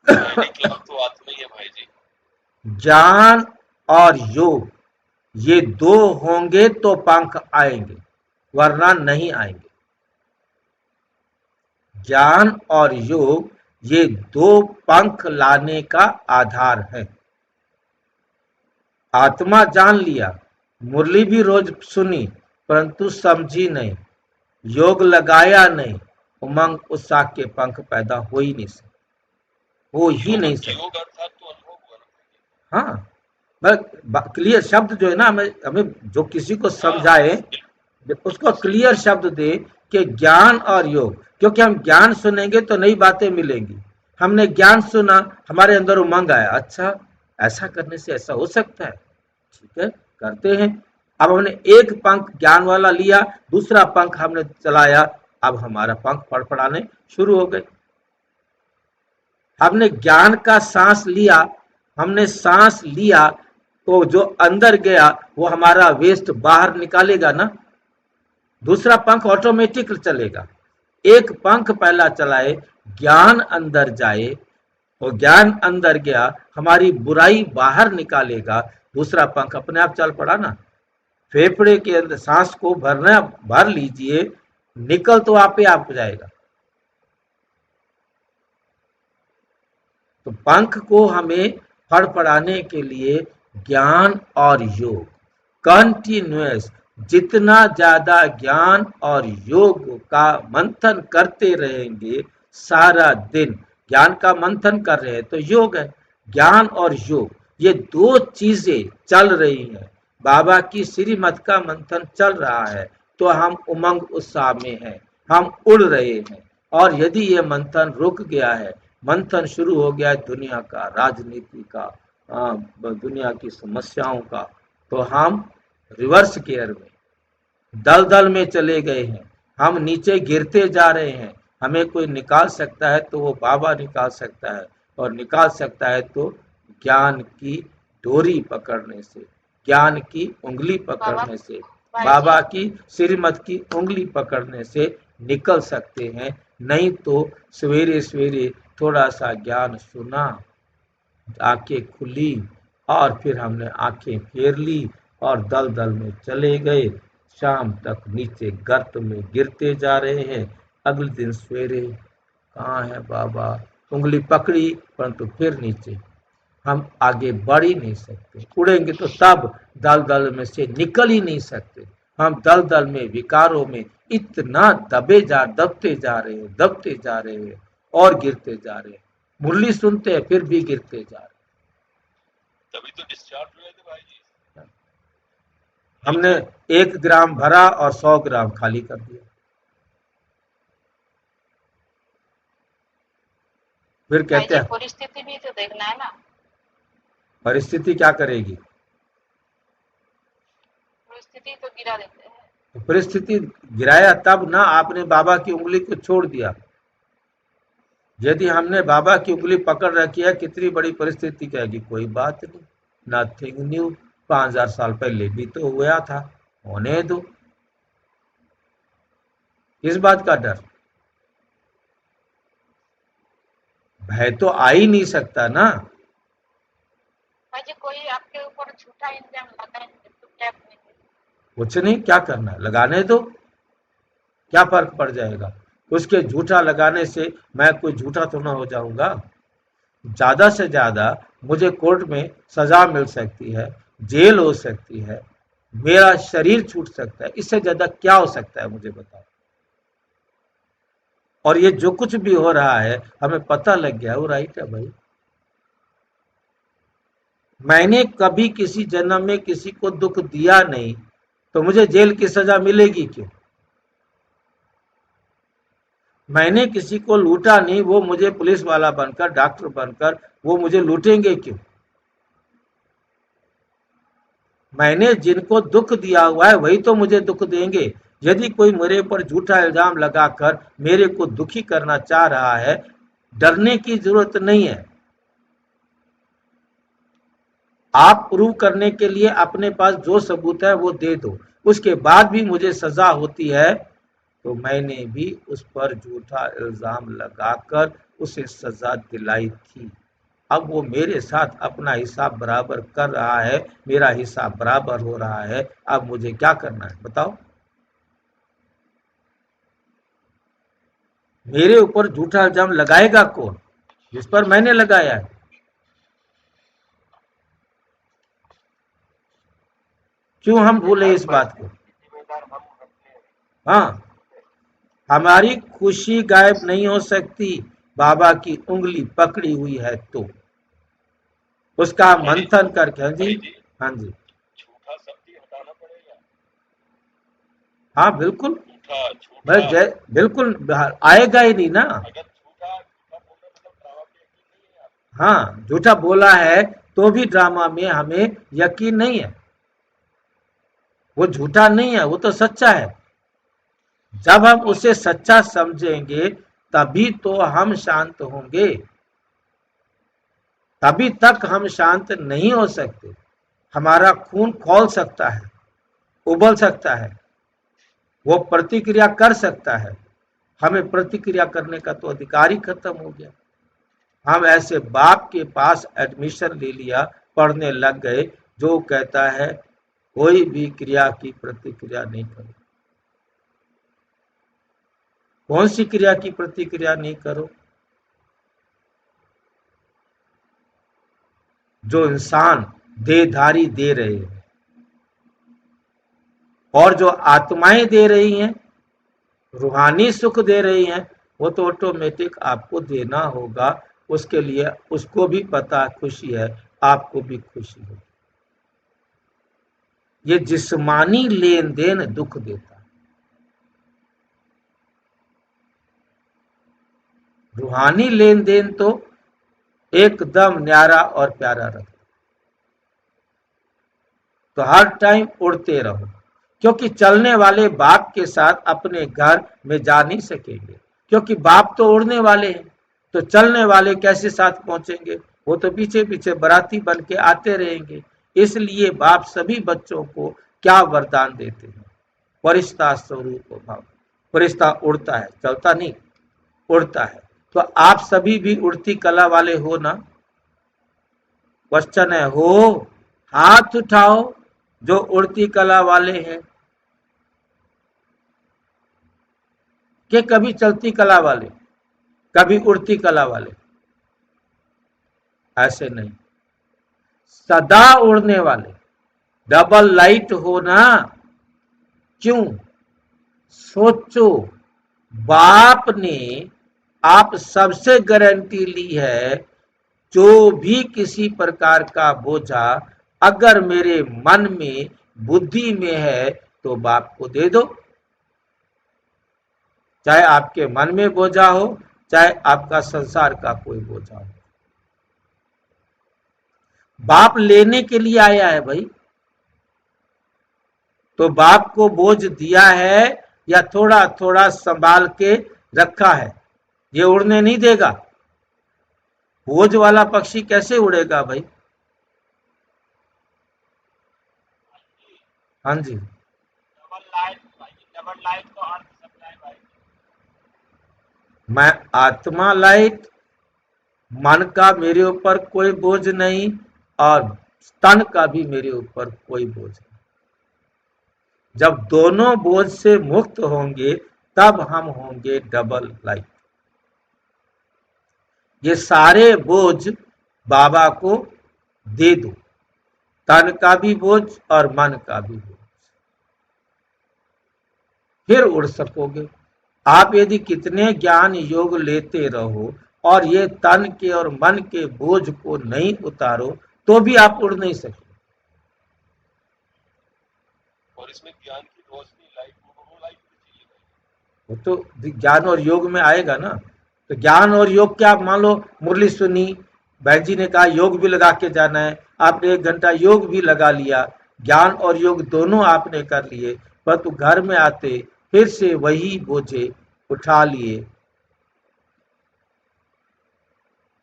Speaker 3: पहली क्लास तो आत्मा ही है भाई जी।
Speaker 1: ज्ञान और योग ये दो होंगे तो पंख आएंगे, वरना नहीं आएंगे। ज्ञान और योग ये दो पंख लाने का आधार है। आत्मा जान लिया, मुरली भी रोज सुनी, परंतु समझी नहीं, योग लगाया नहीं, उमंग उत्साह के पंख पैदा हो ही नहीं सकते, हो ही नहीं सकते।
Speaker 3: योग अर्थात तो अनुभव हुआ ना।
Speaker 1: हाँ, बस क्लियर शब्द जो है ना, हमें हमें जो किसी को समझाए उसको क्लियर शब्द दे कि ज्ञान और योग, क्योंकि हम ज्ञान सुनेंगे तो नई बातें मिलेंगी। हमने ज्ञान सुना, हमारे अंदर उमंग आया, अच्छा ऐसा करने से ऐसा हो सकता है, ठीक है करते हैं। अब हमने एक पंख ज्ञान वाला लिया, दूसरा पंख हमने चलाया, अब हमारा पंख फड़फड़ाने शुरू हो गए। हमने ज्ञान का सांस लिया, हमने सांस लिया तो जो अंदर गया वो हमारा वेस्ट बाहर निकालेगा ना, दूसरा पंख ऑटोमेटिक चलेगा। एक पंख पहला चलाए, ज्ञान अंदर जाए, और ज्ञान अंदर गया, हमारी बुराई बाहर निकालेगा, दूसरा पंख अपने आप चल पड़ा ना। फेफड़े के अंदर सांस को भरना, भर लीजिए, निकल तो आप ही आप जाएगा। तो पंख को हमें फड़फड़ाने के लिए ज्ञान और योग कंटिन्यूअस, जितना ज्यादा ज्ञान और योग का मंथन करते रहेंगे, सारा दिन ज्ञान का मंथन कर रहे हैं तो योग है। ज्ञान और योग ये दो चीजें चल रही हैं, बाबा की श्रीमत का मंथन चल रहा है तो हम उमंग उत्साह में हैं, हम उड़ रहे हैं। और यदि ये मंथन रुक गया है, मंथन शुरू हो गया है दुनिया का, राजनीति का, दुनिया की समस्याओं का, तो हम रिवर्स गियर में, दलदल में चले गए हैं, हम नीचे गिरते जा रहे हैं। हमें कोई निकाल सकता है तो वो बाबा निकाल सकता है, और निकाल सकता है तो ज्ञान की डोरी पकड़ने से, ज्ञान की उंगली पकड़ने से, बाबा की श्रीमत की उंगली पकड़ने से निकल सकते हैं। नहीं तो सवेरे सवेरे थोड़ा सा ज्ञान सुना, आंखें खुली, और फिर हमने आंखें फेर ली और दलदल में चले गए, शाम तक नीचे गर्त में गिरते जा रहे हैं। अगले दिन सवेरे कहाँ है बाबा, उंगली पकड़ी परंतु फिर नीचे, हम आगे बढ़ ही नहीं सकते। उड़ेंगे तो तब दलदल में से निकल ही नहीं सकते। हम दलदल में, विकारों में इतना दबते जा रहे हैं, दबते जा रहे हैं और गिरते जा रहे हैं। मुरली सुनते हैं फिर भी गिरते जा रहे हैं।
Speaker 3: तभी तो डिस्चार्ज हुए थे भाई जी।
Speaker 1: हमने 1 ग्राम भरा और 100 ग्राम खाली कर दिया। फिर कहते हैं
Speaker 4: परिस्थिति भी तो देखना है ना।
Speaker 1: परिस्थिति क्या करेगी,
Speaker 4: परिस्थिति तो गिरा देते हैं।
Speaker 1: तो परिस्थिति गिराया तब ना, आपने बाबा की उंगली को छोड़ दिया। यदि हमने बाबा की उंगली पकड़ रखी है, कितनी बड़ी परिस्थिति कहेगी, कोई बात नहीं, नथिंग न्यू, 5000 साल पहले भी तो हुआ था, होने दो। इस बात का डर, भय तो आ ही नहीं सकता ना।
Speaker 4: भाई जी कोई आपके ऊपर झूठा इल्जाम लगाएंगे तो क्या करेंगे?
Speaker 1: कुछ नहीं, क्या करना, लगाने दो, क्या फर्क पड़ जाएगा। उसके झूठा लगाने से मैं कोई झूठा तो ना हो जाऊंगा। ज्यादा से ज्यादा मुझे कोर्ट में सजा मिल सकती है, जेल हो सकती है, मेरा शरीर छूट सकता है, इससे ज्यादा क्या हो सकता है मुझे बताओ। और ये जो कुछ भी हो रहा है हमें पता लग गया, वो राइट है भाई। मैंने कभी किसी जन्म में किसी को दुख दिया नहीं, तो मुझे जेल की सजा मिलेगी क्यों। मैंने किसी को लूटा नहीं, वो मुझे पुलिस वाला बनकर, डॉक्टर बनकर वो मुझे लूटेंगे क्यों। मैंने जिनको दुख दिया हुआ है वही तो मुझे दुख देंगे। यदि कोई मेरे ऊपर झूठा इल्जाम लगाकर मेरे को दुखी करना चाह रहा है, डरने की जरूरत नहीं है। आप प्रूव करने के लिए अपने पास जो सबूत है वो दे दो, उसके बाद भी मुझे सजा होती है तो मैंने भी उस पर झूठा इल्जाम लगाकर उसे सजा दिलाई थी। अब वो मेरे साथ अपना हिसाब बराबर कर रहा है, मेरा हिसाब बराबर हो रहा है। अब मुझे क्या करना है बताओ? मेरे ऊपर झूठा इल्जाम लगाएगा कौन? जिस पर मैंने लगाया है। क्यों हम भूले इस बात को?
Speaker 3: जिम्मेदार हम अपने।
Speaker 1: हाँ, हमारी खुशी गायब नहीं हो सकती बाबा की उंगली पकड़ी हुई है तो उसका मंथन करके। हाँ जी, हाँ जी,
Speaker 3: झूठा शब्द ही हटाना पड़ेगा।
Speaker 1: हाँ बिल्कुल,
Speaker 3: झूठा झूठा
Speaker 1: बिल्कुल आएगा ही नहीं ना।
Speaker 3: अगर झूठा झूठा बोलना मतलब ड्रामा पे यकीन नहीं है आप।
Speaker 1: हाँ, झूठा बोला है तो भी ड्रामा में हमें यकीन नहीं है। वो झूठा नहीं है, वो तो सच्चा है। जब हम उसे सच्चा समझेंगे तभी तो हम शांत होंगे। तभी तक हम शांत नहीं हो सकते। हमारा खून खौल सकता है, उबल सकता है, वो प्रतिक्रिया कर सकता है। हमें प्रतिक्रिया करने का तो अधिकार ही खत्म हो गया। हम ऐसे बाप के पास एडमिशन ले लिया, पढ़ने लग गए जो कहता है कोई भी क्रिया की प्रतिक्रिया नहीं करो। कौन सी क्रिया की प्रतिक्रिया नहीं करो? जो इंसान देहधारी दे रहे हैं और जो आत्माएं दे रही हैं, रूहानी सुख दे रही हैं, वो तो ऑटोमेटिक आपको देना होगा। उसके लिए उसको भी पता खुशी है, आपको भी खुशी है। ये जिस्मानी लेन देन दुख देता है, रूहानी लेन देन तो एकदम न्यारा और प्यारा रखता। तो हर टाइम उड़ते रहो, क्योंकि चलने वाले बाप के साथ अपने घर में जा नहीं सकेंगे, क्योंकि बाप तो उड़ने वाले हैं। तो चलने वाले कैसे साथ पहुंचेंगे? वो तो पीछे पीछे बराती बन के आते रहेंगे। इसलिए बाप सभी बच्चों को क्या वरदान देते हैं? फरिश्ता स्वरूप भाव। फरिश्ता उड़ता है, चलता नहीं, उड़ता है। तो आप सभी भी उड़ती कला वाले हो ना? क्वेश्चन है, हो? हाथ उठाओ जो उड़ती कला वाले हैं, कि कभी चलती कला वाले, कभी उड़ती कला वाले? ऐसे नहीं, सदा उड़ने वाले। डबल लाइट हो ना? क्यों? सोचो, बाप ने आप सबसे गारंटी ली है, जो भी किसी प्रकार का बोझा अगर मेरे मन में बुद्धि में है तो बाप को दे दो। चाहे आपके मन में बोझा हो, चाहे आपका संसार का कोई बोझा हो, बाप लेने के लिए आया है भाई। तो बाप को बोझ दिया है या थोड़ा थोड़ा संभाल के रखा है? ये उड़ने नहीं देगा। बोझ वाला पक्षी कैसे उड़ेगा भाई? हाँ जी,
Speaker 2: डबल लाइट को अर्थ समझाए भाई।
Speaker 1: मैं आत्मा लाइट, मन का मेरे ऊपर कोई बोझ नहीं और तन का भी मेरे ऊपर कोई बोझ नहीं। जब दोनों बोझ से मुक्त होंगे तब हम होंगे डबल लाइट। ये सारे बोझ बाबा को दे दो, तन का भी बोझ और मन का भी बोझ, फिर उड़ सकोगे। आप यदि कितने ज्ञान योग लेते रहो और ये तन के और मन के बोझ को नहीं उतारो तो भी आप उड़ नहीं सके।
Speaker 3: और इसमें ज्ञान की रोशनी लाइट वो लाइट भी चाहिए भाई।
Speaker 1: वो तो ज्ञान और योग में आएगा ना। तो ज्ञान और योग क्या, मान लो मुरली सुनी, बहन जी ने कहा योग भी लगा के जाना है, आपने 1 घंटा योग भी लगा लिया, ज्ञान और योग दोनों आपने कर लिए, परंतु घर में आते फिर से वही बोझे उठा लिए,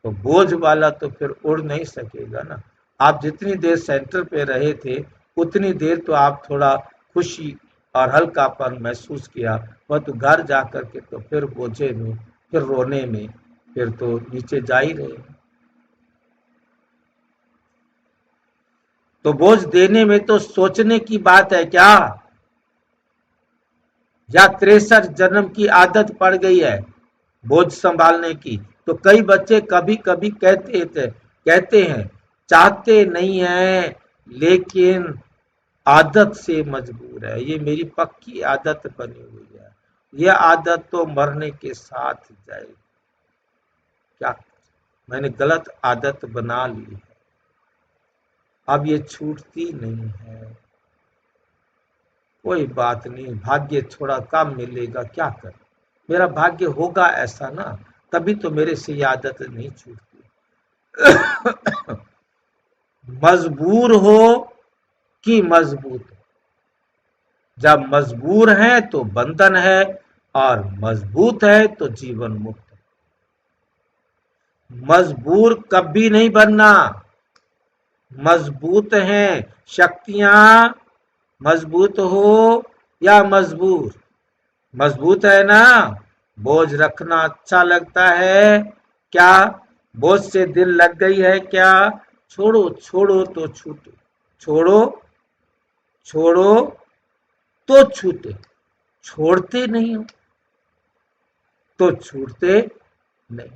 Speaker 1: तो बोझ वाला तो फिर उड़ नहीं सकेगा ना। आप जितनी देर सेंटर पे रहे थे उतनी देर तो आप थोड़ा खुशी और हल्कापन महसूस किया, वह तो घर जाकर के तो फिर बोझे में, फिर रोने में, फिर तो नीचे जा ही रहे। तो बोझ देने में तो सोचने की बात है क्या, या 63 जन्म की आदत पड़ गई है बोझ संभालने की। तो कई बच्चे कभी कभी कहते हैं चाहते नहीं है लेकिन आदत से मजबूर है, ये मेरी पक्की आदत बनी हुई है, यह आदत तो मरने के साथ जाएगी, क्या मैंने गलत आदत बना ली है, अब ये छूटती नहीं है। कोई बात नहीं, भाग्य थोड़ा कम मिलेगा, क्या कर, मेरा भाग्य होगा ऐसा ना, तभी तो मेरे से ये आदत नहीं छूटती। मजबूर हो कि मजबूत, जब मजबूर है तो बंधन है और मजबूत है तो जीवन मुक्त। मजबूर कभी नहीं बनना, मजबूत हैं शक्तियां, मजबूत हो या मजबूर, मजबूत है ना, बोझ रखना अच्छा लगता है क्या, बोझ से दिल लग गई है क्या, छोड़ो छोड़ो तो छूटे, छोड़ो छोड़ो तो छूटे, छोड़ते नहीं हो तो छूटते नहीं।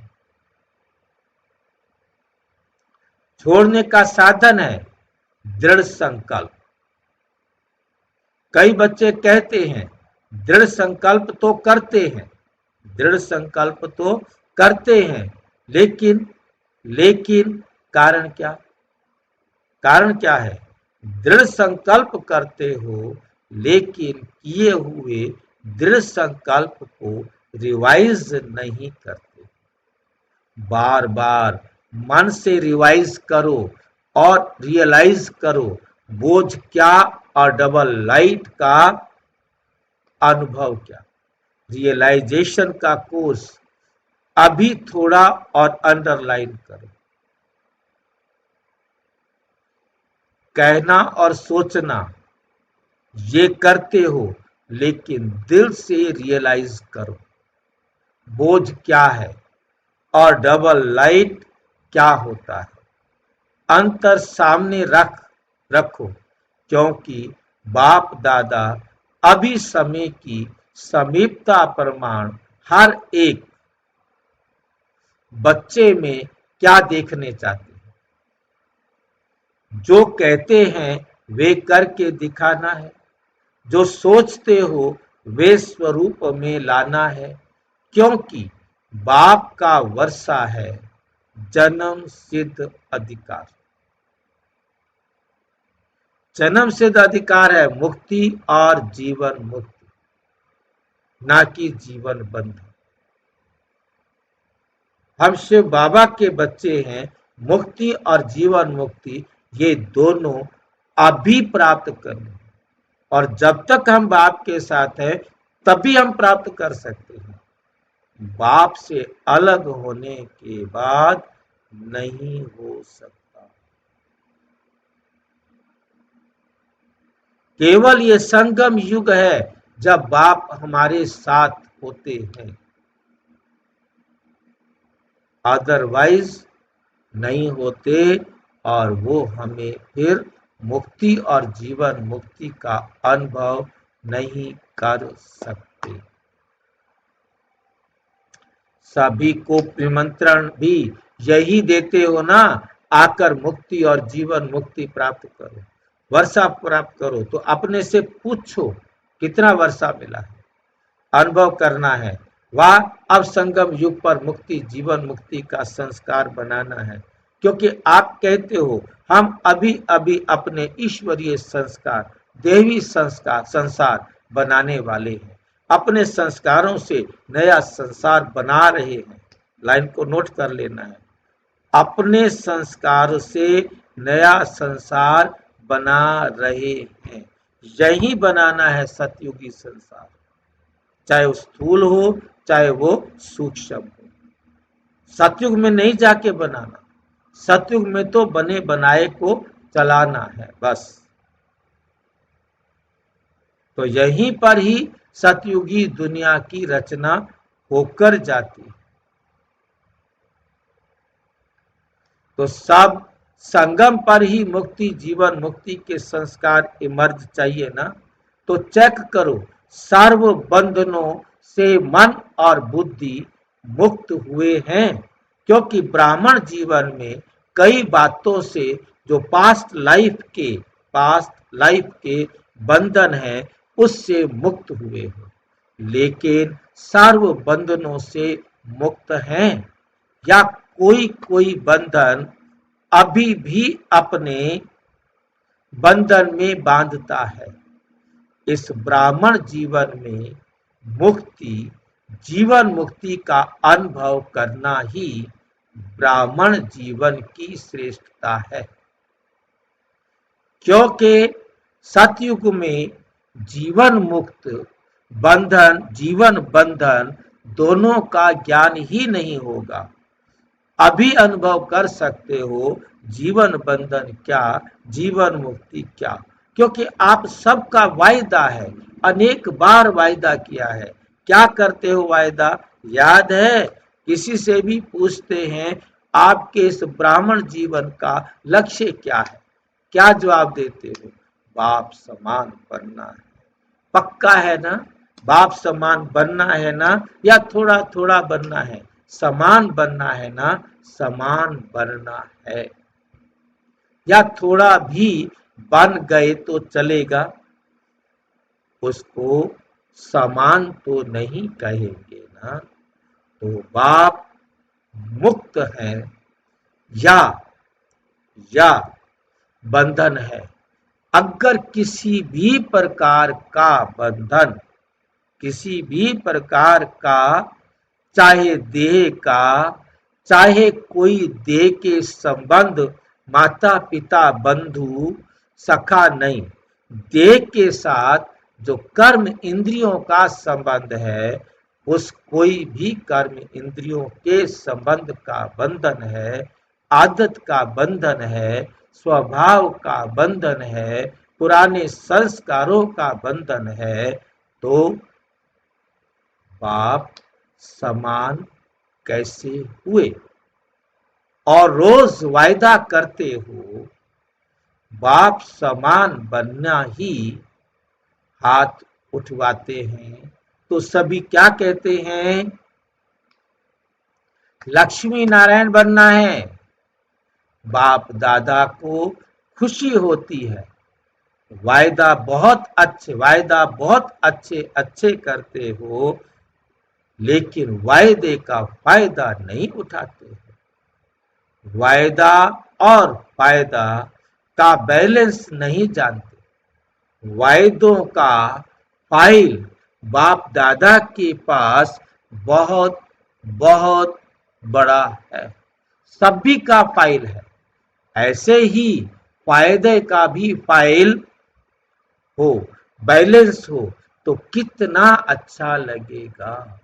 Speaker 1: छोड़ने का साधन है दृढ़ संकल्प। कई बच्चे कहते हैं दृढ़ संकल्प तो करते हैं, दृढ़ संकल्प तो करते हैं, लेकिन कारण क्या, कारण क्या है, दृढ़ संकल्प करते हो लेकिन किए हुए दृढ़ संकल्प को रिवाइज नहीं करते। बार बार मन से रिवाइज करो और रियलाइज करो बोझ क्या और डबल लाइट का अनुभव क्या। रियलाइजेशन का कोर्स अभी थोड़ा और अंडरलाइन करो। कहना और सोचना ये करते हो लेकिन दिल से रियलाइज करो बोझ क्या है और डबल लाइट क्या होता है। अंतर सामने रखो क्योंकि बाप दादा अभी समय की समीपता प्रमाण हर एक बच्चे में क्या देखने चाहते हैं, जो कहते हैं वे करके दिखाना है, जो सोचते हो वे स्वरूप में लाना है, क्योंकि बाप का वर्षा है जन्म सिद्ध अधिकार। जन्म सिद्ध अधिकार है मुक्ति और जीवन मुक्ति, ना कि जीवन बंधन। हम शिव बाबा के बच्चे हैं, मुक्ति और जीवन मुक्ति ये दोनों अभी प्राप्त करने, और जब तक हम बाप के साथ हैं तभी हम प्राप्त कर सकते हैं, बाप से अलग होने के बाद नहीं हो सकता। केवल ये संगम युग है जब बाप हमारे साथ होते हैं, अदरवाइज नहीं होते और वो हमें फिर मुक्ति और जीवन मुक्ति का अनुभव नहीं कर सकते। सभी को निमंत्रण भी यही देते हो ना, आकर मुक्ति और जीवन मुक्ति प्राप्त करो, वर्षा प्राप्त करो। तो अपने से पूछो कितना वर्षा मिला है, अनुभव करना है। वाह, अब संगम युग पर मुक्ति जीवन मुक्ति का संस्कार बनाना है, क्योंकि आप कहते हो हम अभी अभी अपने ईश्वरीय संस्कार देवी संसार बनाने वाले हैं, अपने संस्कारों से नया संसार बना रहे हैं। लाइन को नोट कर लेना है, अपने संस्कार से नया संसार बना रहे हैं, यही बनाना है सतयुगी संसार। चाहे वो स्थूल हो चाहे वो सूक्ष्म हो। सतयुग में नहीं जाके बनाना, सतयुग में तो बने बनाए को चलाना है बस। तो यहीं पर ही सतयुगी दुनिया की रचना होकर जाती है। तो सब संगम पर ही मुक्ति, जीवन मुक्ति के संस्कार इमर्ज चाहिए ना। तो चेक करो, सर्व बंधनों से मन और बुद्धि मुक्त हुए हैं, क्योंकि ब्राह्मण जीवन में कई बातों से जो पास्ट लाइफ के बंधन है उससे मुक्त हुए हो, लेकिन सर्व बंधनों से मुक्त हैं, या कोई कोई बंधन अभी भी अपने बंधन में बांधता है। इस ब्राह्मण जीवन में मुक्ति, जीवन मुक्ति का अनुभव करना ही ब्राह्मण जीवन की श्रेष्ठता है, क्योंकि सतयुग में जीवन बंधन दोनों का ज्ञान ही नहीं होगा। अभी अनुभव कर सकते हो जीवन बंधन क्या, जीवन मुक्ति क्या, क्योंकि आप सबका वायदा है, अनेक बार वायदा किया है। क्या करते हो वायदा, याद है? किसी से भी पूछते हैं आपके इस ब्राह्मण जीवन का लक्ष्य क्या है, क्या जवाब देते हो? बाप समान बनना है। पक्का है ना? बाप समान बनना है ना, या थोड़ा थोड़ा बनना है? समान बनना है ना, समान बनना है। या थोड़ा भी बन गए तो चलेगा, उसको समान तो नहीं कहेंगे ना। तो बाप मुक्त है या बंधन है। अगर किसी भी प्रकार का बंधन, किसी भी प्रकार का, चाहे देह का, चाहे कोई देह के संबंध, माता पिता बंधु सखा नहीं, देह के साथ जो कर्म इंद्रियों का संबंध है, उस कोई भी कर्म इंद्रियों के संबंध का बंधन है, आदत का बंधन है, स्वभाव का बंधन है, पुराने संस्कारों का बंधन है, तो बाप समान कैसे हुए? और रोज वायदा करते हो बाप समान बनना ही, हाथ उठवाते हैं तो सभी क्या कहते हैं? लक्ष्मी नारायण बनना है। बाप दादा को खुशी होती है, वायदा बहुत अच्छे अच्छे करते हो, लेकिन वायदे का फायदा नहीं उठाते हो। वायदा और फायदा का बैलेंस नहीं जानते। वायदों का फाइल बाप दादा के पास बहुत बहुत बड़ा है, सभी का फाइल है। ऐसे ही फायदे का भी फाइल हो, बैलेंस हो, तो कितना अच्छा लगेगा।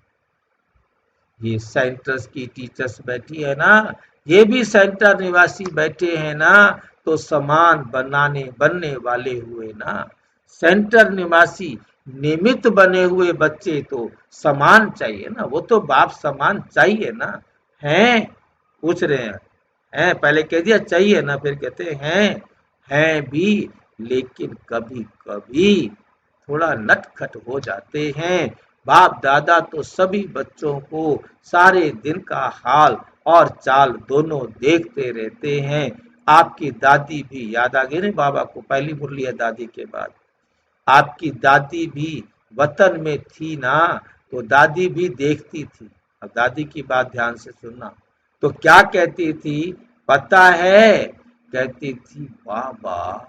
Speaker 1: ये सेंटर्स की टीचर्स बैठी है ना, ये भी सेंटर निवासी बैठे हैं ना, तो समान बनने वाले हुए ना। सेंटर निवासी निमित्त बने हुए बच्चे तो समान चाहिए ना, वो तो बाप समान चाहिए ना। हैं, पूछ रहे हैं, पहले कह दिया चाहिए ना, फिर कहते हैं भी, लेकिन कभी कभी थोड़ा नटखट हो जाते हैं। बाप दादा तो सभी बच्चों को सारे दिन का हाल और चाल दोनों देखते रहते हैं। आपकी दादी भी याद आ गई ना बाबा को, पहली मुरली है दादी के बाद। आपकी दादी भी वतन में थी ना, तो दादी भी देखती थी। अब दादी की बात ध्यान से सुनना। तो क्या कहती थी पता है? कहती थी बाबा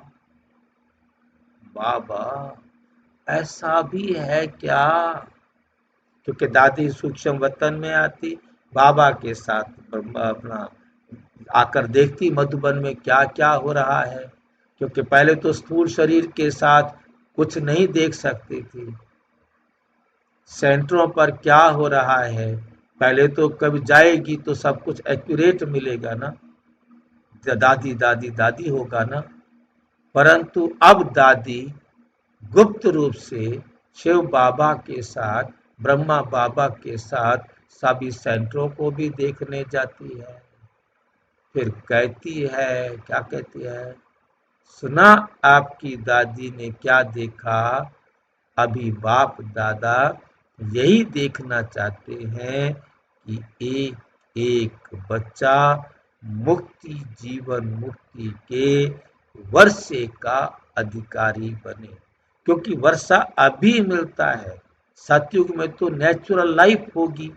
Speaker 1: बाबा ऐसा भी है क्या? क्योंकि दादी सूक्ष्म वतन में आती, बाबा के साथ अपना आकर देखती मधुबन में क्या क्या हो रहा है, क्योंकि पहले तो स्थूल शरीर के साथ कुछ नहीं देख सकती थी। सेंटरों पर क्या हो रहा है। पहले तो कभी जाएगी तो सब कुछ एक्यूरेट मिलेगा ना, दादी दादी दादी होगा ना, परंतु अब दादी गुप्त रूप से शिव बाबा के साथ, ब्रह्मा बाबा के साथ सभी सेंटरों को भी देखने जाती है। फिर कहती है, क्या कहती है, सुना आपकी दादी ने क्या देखा। अभी बाप दादा यही देखना चाहते हैं कि एक एक बच्चा मुक्ति, जीवन मुक्ति के वर्षे का अधिकारी बने, क्योंकि वर्षा अभी मिलता है। सतयुग में तो नेचुरल लाइफ होगी,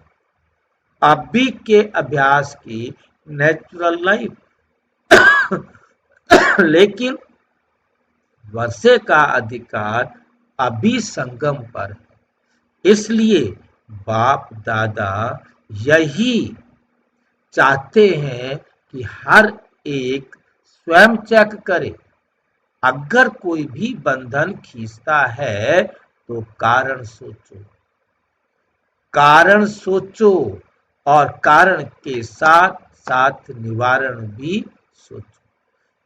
Speaker 1: अभी के अभ्यास की नेचुरल लाइफ लेकिन वर्षे का अधिकार अभी संगम पर है। इसलिए बाप दादा यही चाहते हैं कि हर एक स्वयं चेक करे। अगर कोई भी बंधन खींचता है तो कारण सोचो, कारण सोचो, और कारण के साथ साथ निवारण भी सोचो।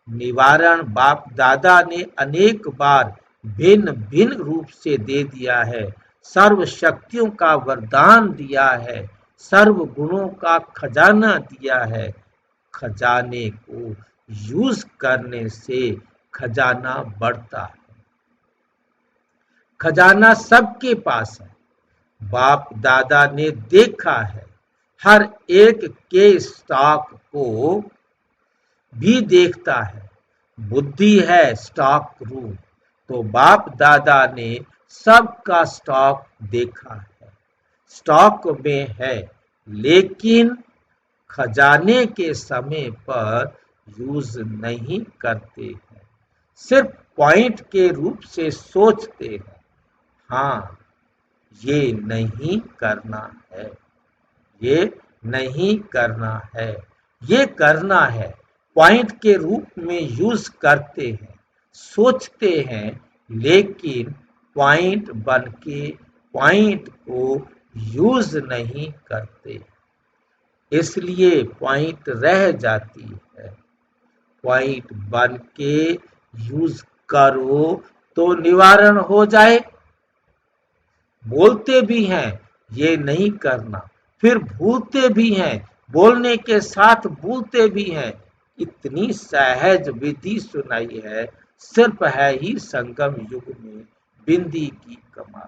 Speaker 1: निवारण बाप दादा ने अनेक बार भिन्न भिन्न रूप से दे दिया है। सर्व शक्तियों का वरदान दिया है, सर्व गुणों का खजाना दिया है। खजाने को यूज करने से खजाना बढ़ता है। खजाना सबके पास है। बाप दादा ने देखा है, हर एक के स्टॉक को भी देखता है। बुद्धि है स्टॉक रूम, तो बाप दादा ने सबका स्टॉक देखा है, स्टॉक में है, लेकिन खजाने के समय पर यूज नहीं करते हैं, सिर्फ पॉइंट के रूप से सोचते हैं। हाँ, ये नहीं करना है, ये नहीं करना है, ये करना है। पॉइंट के रूप में यूज करते हैं, सोचते हैं, लेकिन पॉइंट बन के पॉइंट को यूज नहीं करते, इसलिए पॉइंट रह जाती है। पॉइंट बन के यूज करो तो निवारण हो जाए। बोलते भी हैं ये नहीं करना, फिर भूलते भी हैं, बोलने के साथ भूलते भी हैं। इतनी सहज विधि सुनाई है, सिर्फ है ही संगम युग में बिंदी की कमाल।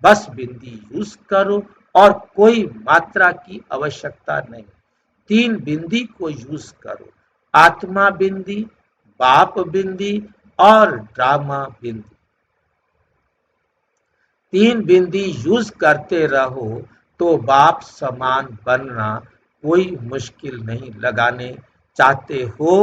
Speaker 1: बस बिंदी यूज करो और कोई मात्रा की आवश्यकता नहीं। 3 बिंदी को यूज करो, आत्मा बिंदी, बाप बिंदी और ड्रामा बिंदी। 3 बिंदी यूज करते रहो तो बाप समान बनना कोई मुश्किल नहीं। लगाने चाहते हो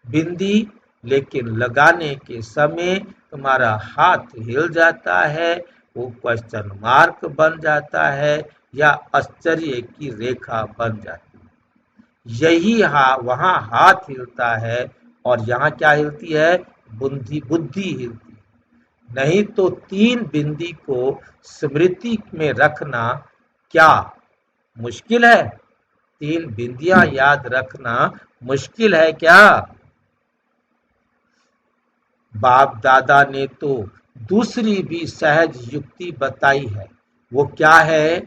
Speaker 1: बिंदी, लेकिन लगाने के समय तुम्हारा हाथ हिल जाता है, वो क्वेश्चन मार्क बन जाता है या आश्चर्य की रेखा बन जाती है। यही वहां हाथ हिलता है और यहाँ क्या हिलती है, बुद्धि हिलती। नहीं तो 3 बिंदी को स्मृति में रखना क्या मुश्किल है? 3 बिंदियां याद रखना मुश्किल है क्या? बाप दादा ने तो दूसरी भी सहज युक्ति बताई है। वो क्या है?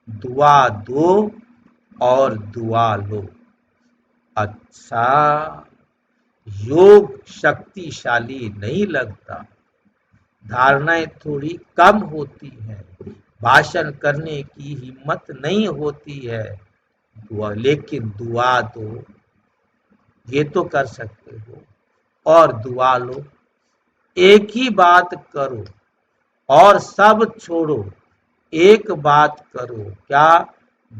Speaker 1: दुआ दो और दुआ लो। अच्छा, योग शक्तिशाली नहीं लगता, धारणाएं थोड़ी कम होती हैं, भाषण करने की हिम्मत नहीं होती है, लेकिन दुआ दो, ये तो कर सकते हो, और दुआ लो। एक ही बात करो और सब छोड़ो, एक बात करो, क्या?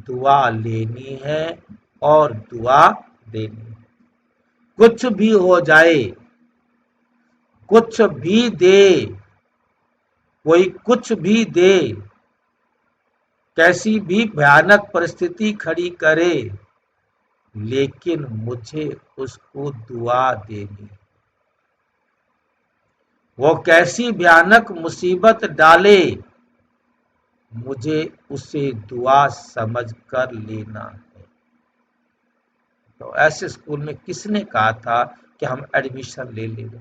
Speaker 1: दुआ लेनी है और दुआ देनी है। कुछ भी हो जाए, कुछ भी दे, कोई कुछ भी दे, कैसी भी भयानक परिस्थिति खड़ी करे, लेकिन मुझे उसको दुआ देनी। वो कैसी भयानक मुसीबत डाले, मुझे उसे दुआ समझ कर लेना है। तो ऐसे स्कूल में किसने कहा था कि हम एडमिशन ले लेंगे?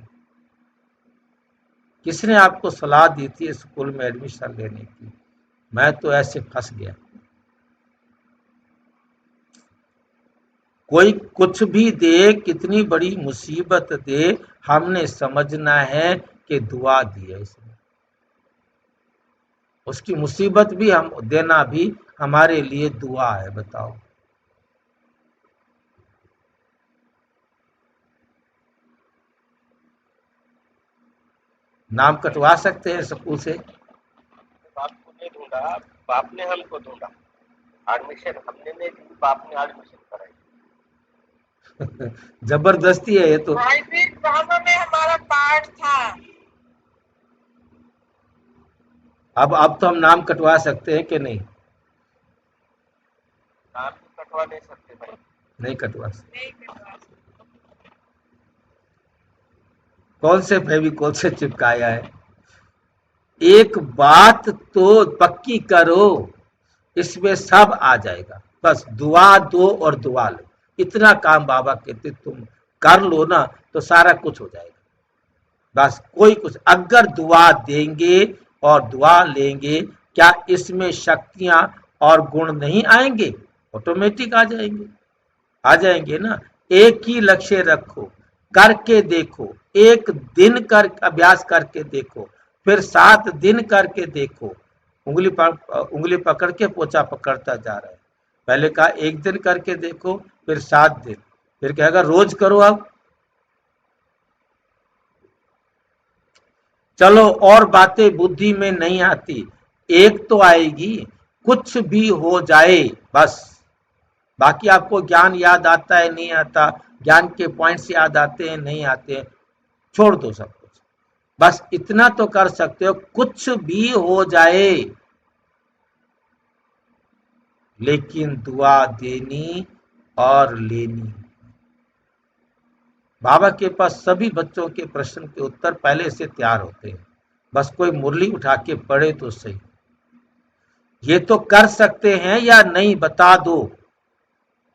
Speaker 1: किसने आपको सलाह दी थी स्कूल में एडमिशन लेने की? मैं तो ऐसे फंस गया। कोई कुछ भी दे, कितनी बड़ी मुसीबत दे, हमने समझना है कि दुआ दी है इसने। उसकी मुसीबत भी हम देना भी हमारे लिए दुआ है। बताओ, नाम कटवा सकते हैं स्कूल से?
Speaker 3: बाप को नहीं ढूंढा, बाप ने हमको ढूंढा। एडमिशन हमने नहीं दी, बाप ने एडमिशन कराई।
Speaker 1: जबरदस्ती है ये तो।
Speaker 5: हाइब्रिड ड्रामा में हमारा पार्ट था।
Speaker 1: अब तो हम नाम कटवा सकते हैं कि नहीं?
Speaker 3: नाम तो कटवा नहीं सकते भाई।
Speaker 1: नहीं कटवा सकते।
Speaker 5: नहीं करवा सकते।
Speaker 1: कौन से फेविकोल से चिपकाया है? एक बात तो पक्की करो, इसमें सब आ जाएगा। बस दुआ दो और दुआ लो, इतना काम बाबा कहते तुम कर लो ना तो सारा कुछ हो जाएगा। बस कोई कुछ, अगर दुआ देंगे और दुआ लेंगे, क्या इसमें शक्तियां और गुण नहीं आएंगे? ऑटोमेटिक आ जाएंगे। आ जाएंगे ना। एक ही लक्ष्य रखो, करके देखो। एक दिन कर अभ्यास करके देखो, फिर 7 दिन करके देखो। उंगली पकड़ के पोछा पकड़ता जा रहा है। पहले कहा 1 दिन करके देखो, फिर 7 दिन, फिर कहेगा रोज करो। अब चलो, और बातें बुद्धि में नहीं आती, एक तो आएगी, कुछ भी हो जाए बस। बाकी आपको ज्ञान याद आता है नहीं आता, ज्ञान के पॉइंट्स याद आते हैं नहीं आते हैं, छोड़ दो सब कुछ। बस इतना तो कर सकते हो, कुछ भी हो जाए लेकिन दुआ देनी और लेनी। बाबा के पास सभी बच्चों के प्रश्न के उत्तर पहले से तैयार होते हैं, बस कोई मुरली उठा के पढ़े तो सही। ये तो कर सकते हैं या नहीं बता दो।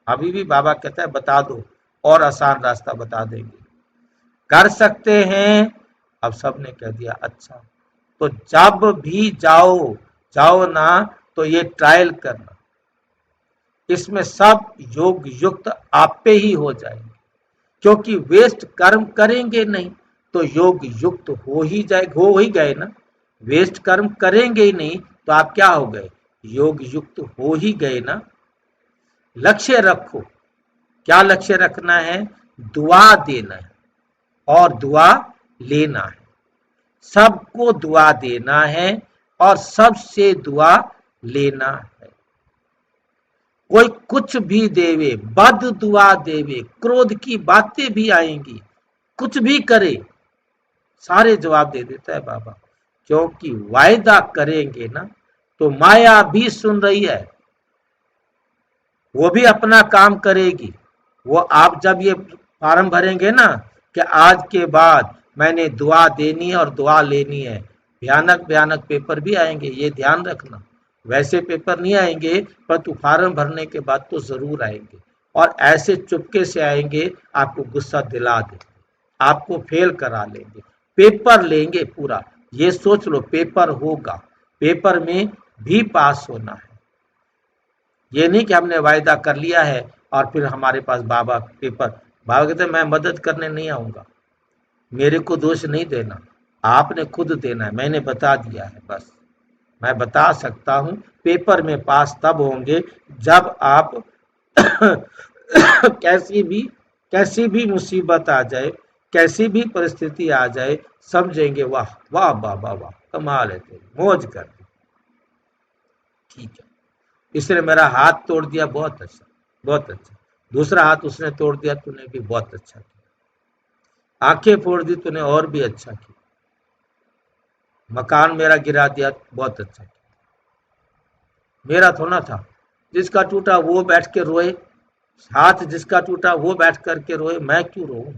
Speaker 1: अभी भी बाबा कहता है बता दो, और आसान रास्ता बता देंगे। कर सकते हैं। अब सबने कह दिया अच्छा, तो जब भी जाओ जाओ ना तो ये ट्रायल करना, इसमें सब योग युक्त आप पे ही हो जाएंगे। क्योंकि वेस्ट कर्म करेंगे नहीं तो योग युक्त हो ही जाए, हो ही गए ना। वेस्ट कर्म करेंगे ही नहीं तो आप क्या हो गए? योग युक्त हो ही गए ना। लक्ष्य रखो। क्या लक्ष्य रखना है? दुआ देना है और दुआ लेना है। सबको दुआ देना है और सबसे दुआ लेना है। कोई कुछ भी देवे, बद दुआ देवे, क्रोध की बातें भी आएंगी, कुछ भी करे, सारे जवाब दे देता है बाबा। क्योंकि वायदा करेंगे ना तो माया भी सुन रही है, वो भी अपना काम करेगी। वो आप जब ये फॉर्म भरेंगे ना कि आज के बाद मैंने दुआ देनी है और दुआ लेनी है, भयानक भयानक पेपर भी आएंगे, ये ध्यान रखना। वैसे पेपर नहीं आएंगे, पर तू फॉर्म भरने के बाद तो जरूर आएंगे, और ऐसे चुपके से आएंगे, आपको गुस्सा दिला देंगे, आपको फेल करा लेंगे। पेपर लेंगे पूरा, ये सोच लो पेपर होगा, पेपर में भी पास होना है। ये नहीं कि हमने वायदा कर लिया है और फिर हमारे पास बाबा पेपर, बाबा कहते मैं मदद करने नहीं आऊंगा, मेरे को दोष नहीं देना, आपने खुद देना है, मैंने बता दिया है बस। मैं बता सकता हूं पेपर में पास तब होंगे जब आप कैसी भी मुसीबत आ जाए, कैसी भी परिस्थिति आ जाए, समझेंगे वाह वाह बाबा वाह, कमाल है तेरी, मौज कर दी। ठीक है, इसने मेरा हाथ तोड़ दिया, बहुत अच्छा बहुत अच्छा। दूसरा हाथ उसने तोड़ दिया, तूने भी बहुत अच्छा किया। आंखें फोड़ दी तूने, और भी अच्छा किया। मकान मेरा गिरा दिया, बहुत अच्छा किया। मेरा थोड़ा था, जिसका टूटा वो बैठ के रोए, हाथ जिसका टूटा वो बैठ करके रोए, मैं क्यों रोऊं?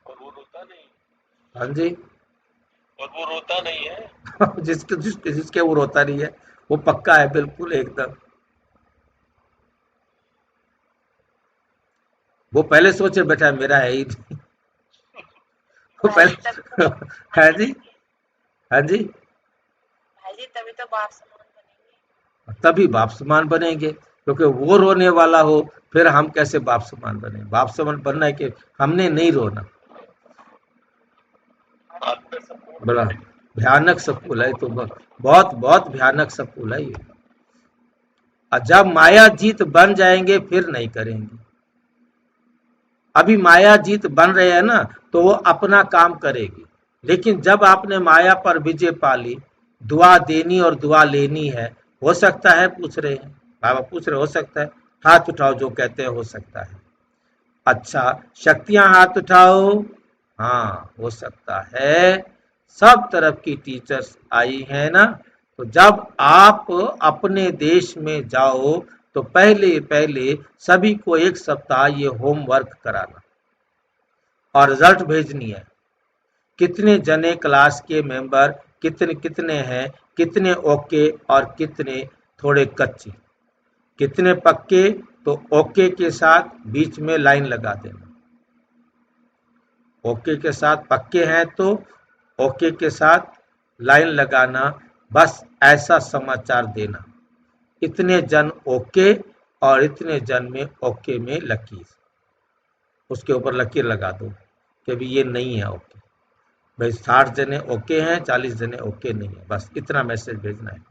Speaker 3: और वो रोता नहीं,
Speaker 1: हाँ जी,
Speaker 3: और वो रोता नहीं है।
Speaker 1: जिसके वो रोता नहीं है, वो पक्का है बिल्कुल एकदम। वो पहले सोचे बेटा मेरा है ही नहीं। वो
Speaker 5: भाई तभी
Speaker 1: पहले
Speaker 5: तो
Speaker 1: है जी। हाँ जी।
Speaker 5: भाई जी तभी तो बाप समान बनेंगे।
Speaker 1: तभी बाप समान बनेंगे, क्योंकि वो रोने वाला हो, फिर हम कैसे बाप समान बने? बाप समान बनना है कि हमने नहीं रोना।
Speaker 3: आत्मा संपूर्ण
Speaker 1: बड़ा
Speaker 3: है।
Speaker 1: भयानक सपूल है तो, बहुत बहुत भयानक सपूल है ये। और जब माया जीत बन जाएंगे फिर नहीं करेंगे। अभी माया जीत बन रहे हैं ना, तो वो अपना काम करेगी। लेकिन जब आपने माया पर विजय पा ली, दुआ देनी और दुआ लेनी है। हो सकता है, पूछ रहे हैं बाबा, पूछ रहे हो सकता है? हाथ उठाओ जो कहते हैं हो सकता है। अच्छा, शक्तियां हाथ उठाओ। हाँ, हो सकता है। सब तरफ की टीचर्स आई है ना। तो जब आप अपने देश में जाओ, तो पहले पहले सभी को एक सप्ताह ये होमवर्क कराना और रिजल्ट भेजनी है। कितने जने क्लास के मेंबर, कितने कितने हैं, कितने ओके और कितने थोड़े कच्चे, कितने पक्के। तो ओके के साथ बीच में लाइन लगा देना। ओके के साथ पक्के हैं तो ओके के साथ लाइन लगाना। बस ऐसा समाचार देना, इतने जन ओके और इतने जन में ओके में लकीर, उसके ऊपर लकीर लगा दो कि अभी ये नहीं है ओके। भाई 60 जने ओके हैं, 40 जने ओके नहीं है, बस इतना मैसेज भेजना है।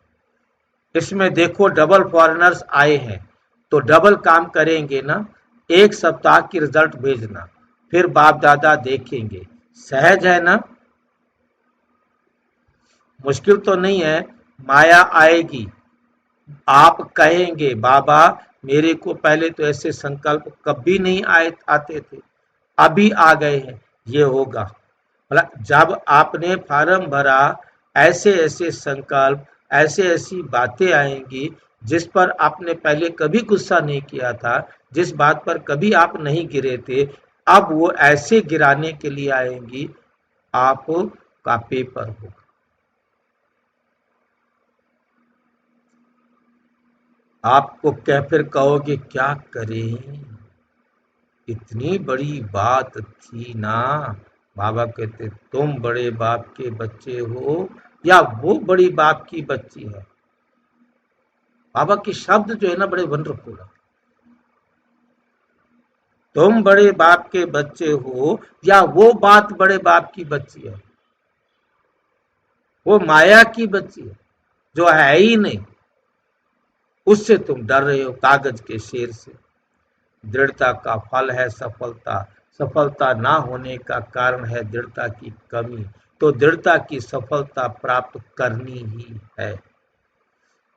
Speaker 1: इसमें देखो डबल फॉरेनर्स आए हैं, तो डबल काम करेंगे ना। एक सप्ताह की रिजल्ट भेजना, फिर बाप दादा देखेंगे। सहज है ना? मुश्किल तो नहीं है। माया आएगी, आप कहेंगे बाबा मेरे को पहले तो ऐसे संकल्प कभी नहीं आते थे, अभी आ गए हैं, ये होगा। मतलब जब आपने फार्म भरा, ऐसे ऐसे संकल्प, ऐसे ऐसी बातें आएंगी जिस पर आपने पहले कभी गुस्सा नहीं किया था, जिस बात पर कभी आप नहीं गिरे थे, अब वो ऐसे गिराने के लिए आएंगी। आप का पेपर होगा। आपको क्या फिर कहोगे क्या करें? इतनी बड़ी बात थी ना। बाबा कहते तुम बड़े बाप के बच्चे हो या वो बड़ी बाप की बच्ची है? बाबा के शब्द जो है ना बड़े वंडरफुल है। तुम बड़े बाप के बच्चे हो या वो बात बड़े बाप की बच्ची है? वो माया की बच्ची है जो है ही नहीं, उससे तुम डर रहे हो, कागज के शेर से। दृढ़ता का फल है सफलता, सफलता ना होने का कारण है दृढ़ता की कमी। तो दृढ़ता की सफलता प्राप्त करनी ही है।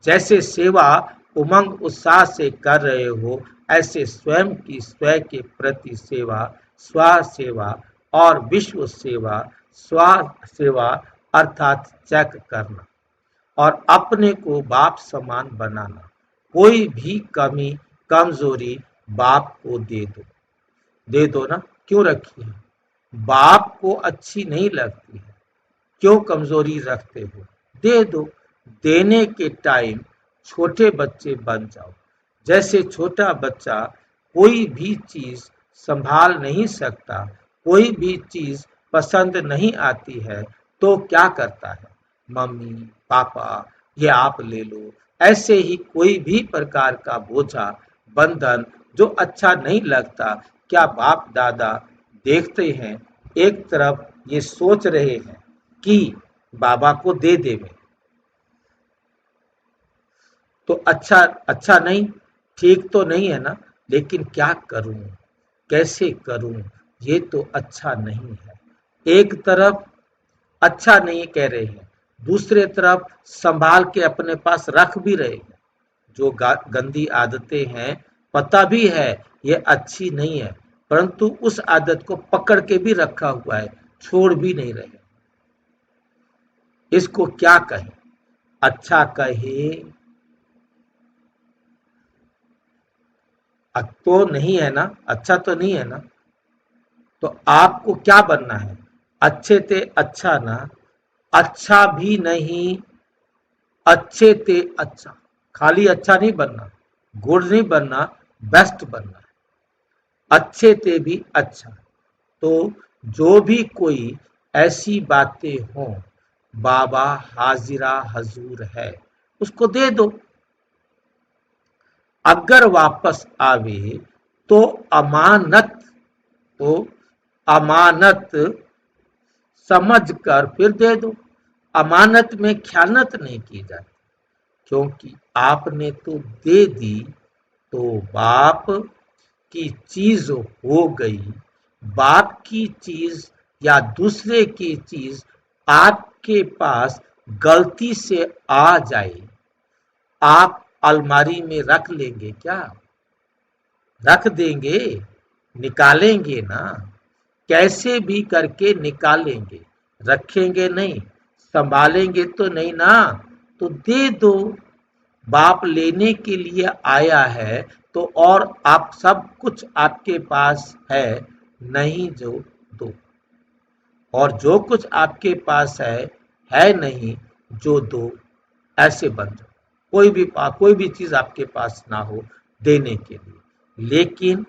Speaker 1: जैसे सेवा उमंग उत्साह से कर रहे हो, ऐसे स्वयं की स्वयं के प्रति सेवा, स्व सेवा और विश्व सेवा, स्व सेवा अर्थात चेक करना और अपने को बाप समान बनाना। कोई भी कमी कमजोरी बाप को दे दो ना। क्यों रखी है? बाप को अच्छी नहीं लगती है, क्यों कमजोरी रखते हो? दे दो। देने के टाइम छोटे बच्चे बन जाओ। जैसे छोटा बच्चा कोई भी चीज संभाल नहीं सकता, कोई भी चीज पसंद नहीं आती है, तो क्या करता है? मम्मी पापा ये आप ले लो। ऐसे ही कोई भी प्रकार का बोझा, बंधन जो अच्छा नहीं लगता, क्या बाप दादा देखते हैं? एक तरफ ये सोच रहे हैं कि बाबा को दे देवे, तो अच्छा अच्छा नहीं, ठीक तो नहीं है ना। लेकिन क्या करूं, कैसे करूं, ये तो अच्छा नहीं है। एक तरफ अच्छा नहीं कह रहे हैं, दूसरे तरफ संभाल के अपने पास रख भी रहे हैं। जो गंदी आदतें हैं, पता भी है ये अच्छी नहीं है, परंतु उस आदत को पकड़ के भी रखा हुआ है, छोड़ भी नहीं रहे। इसको क्या कहें? अच्छा कहे तो नहीं है ना, अच्छा तो नहीं है ना। तो आपको क्या बनना है? अच्छे थे अच्छा ना, अच्छा भी नहीं, अच्छे ते अच्छा, खाली अच्छा नहीं बनना, गुड नहीं बनना, बेस्ट बनना है, अच्छे ते भी अच्छा। तो जो भी कोई ऐसी बातें हों, बाबा हाजिरा हजूर है, उसको दे दो। अगर वापस आवे तो अमानत, तो अमानत समझ कर फिर दे दो। अमानत में ख्यानत नहीं की जाती, क्योंकि आपने तो दे दी तो बाप की चीज हो गई। बाप की चीज या दूसरे की चीज आपके पास गलती से आ जाए, आप अलमारी में रख लेंगे क्या? रख देंगे? निकालेंगे ना, कैसे भी करके निकालेंगे, रखेंगे नहीं, संभालेंगे तो नहीं ना। तो दे दो, बाप लेने के लिए आया है, तो और आप सब कुछ आपके पास है, नहीं जो दो। और जो कुछ आपके पास है नहीं जो दो, ऐसे बन जाओ। कोई भी चीज आपके पास ना हो देने के लिए, लेकिन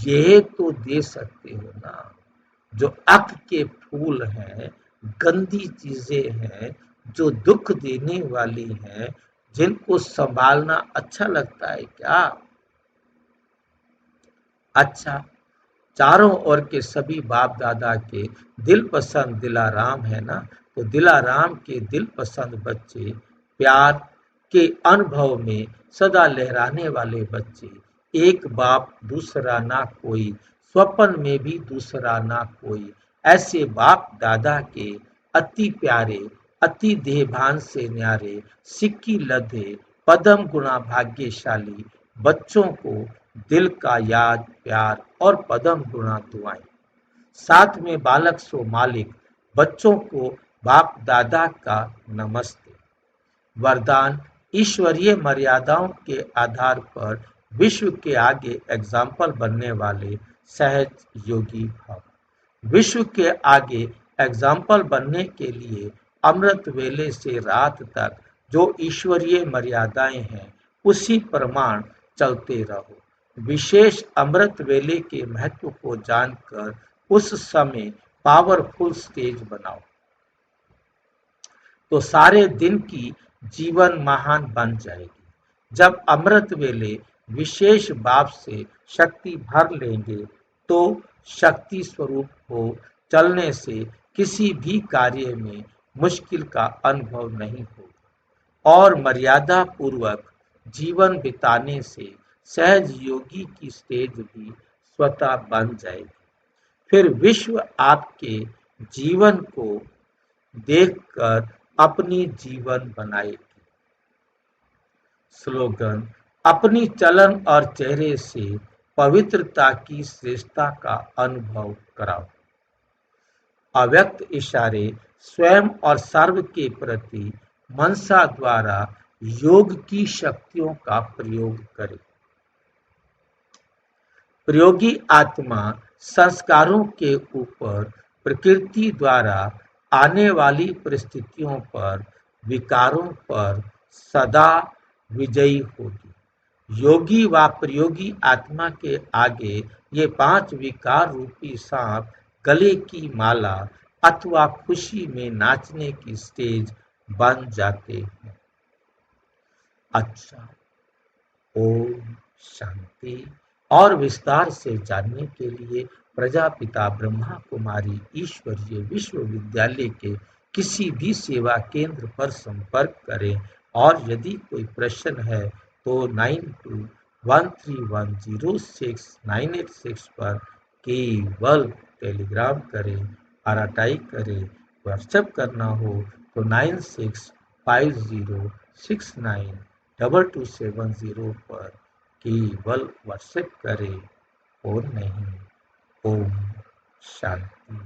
Speaker 1: ये तो दे सकते हो ना। जो अक के फूल हैं, गंदी चीजें हैं, जो दुख देने वाली हैं, जिनको संभालना अच्छा लगता है क्या? अच्छा, चारों ओर के सभी बाप दादा के दिल पसंद दिलाराम है ना, तो दिलाराम के दिल पसंद बच्चे, प्यार के अनुभव में सदा लहराने वाले बच्चे, एक बाप दूसरा ना कोई, स्वप्न में भी दूसरा ना कोई, ऐसे बाप दादा के अति प्यारे, अति देहभान से न्यारे, सिक्की लधे पदम गुणा भाग्यशाली बच्चों को दिल का याद प्यार और पदम गुणा दुआएं। साथ में बालक सो मालिक, बच्चों को बाप दादा का नमस्ते। वरदान, ईश्वरीय मर्यादाओं के आधार पर विश्व के आगे एग्जाम्पल बनने वाले सहज योगी भव। विश्व के आगे एग्जाम्पल बनने के लिए अमृत वेले से रात तक जो ईश्वरीय मर्यादाएं हैं, उसी प्रमाण चलते रहो। विशेष अमृत वेले के महत्व को जानकर उस समय पावरफुल स्टेज बनाओ, तो सारे दिन की जीवन महान बन जाएगी। जब अमृत वेले विशेष भाव से शक्ति भर लेंगे, तो शक्ति स्वरूप हो चलने से किसी भी कार्य में मुश्किल का अनुभव नहीं होगा, और मर्यादा पूर्वक जीवन बिताने से सहज योगी की स्टेज भी स्वतः बन जाएगी। फिर विश्व आपके जीवन को देखकर अपनी जीवन बनाएगी। स्लोगन, अपनी चलन और चेहरे से पवित्रता की श्रेष्ठता का अनुभव कराओ। अव्यक्त इशारे स्वयं और सर्व के प्रति मनसा द्वारा योग की शक्तियों का प्रयोग करें। प्रयोगी आत्मा संस्कारों के ऊपर प्रकृति द्वारा आने वाली परिस्थितियों पर, विकारों पर सदा विजयी होगी। योगी व प्रयोगी आत्मा के आगे ये 5 विकार रूपी सांप गले की माला अथवा खुशी में नाचने की स्टेज बन जाते हैं। अच्छा, ओम शांति। और विस्तार से जानने के लिए प्रजापिता ब्रह्मा कुमारी ईश्वरीय विश्वविद्यालय के किसी भी सेवा केंद्र पर संपर्क करें, और यदि कोई प्रश्न है तो 9213106986 पर केवल टेलीग्राम करें, आरटाई करें। व्हाट्सएप करना हो तो 9650692270 पर केवल व्हाट्सएप करें और नहीं। ओम शांति।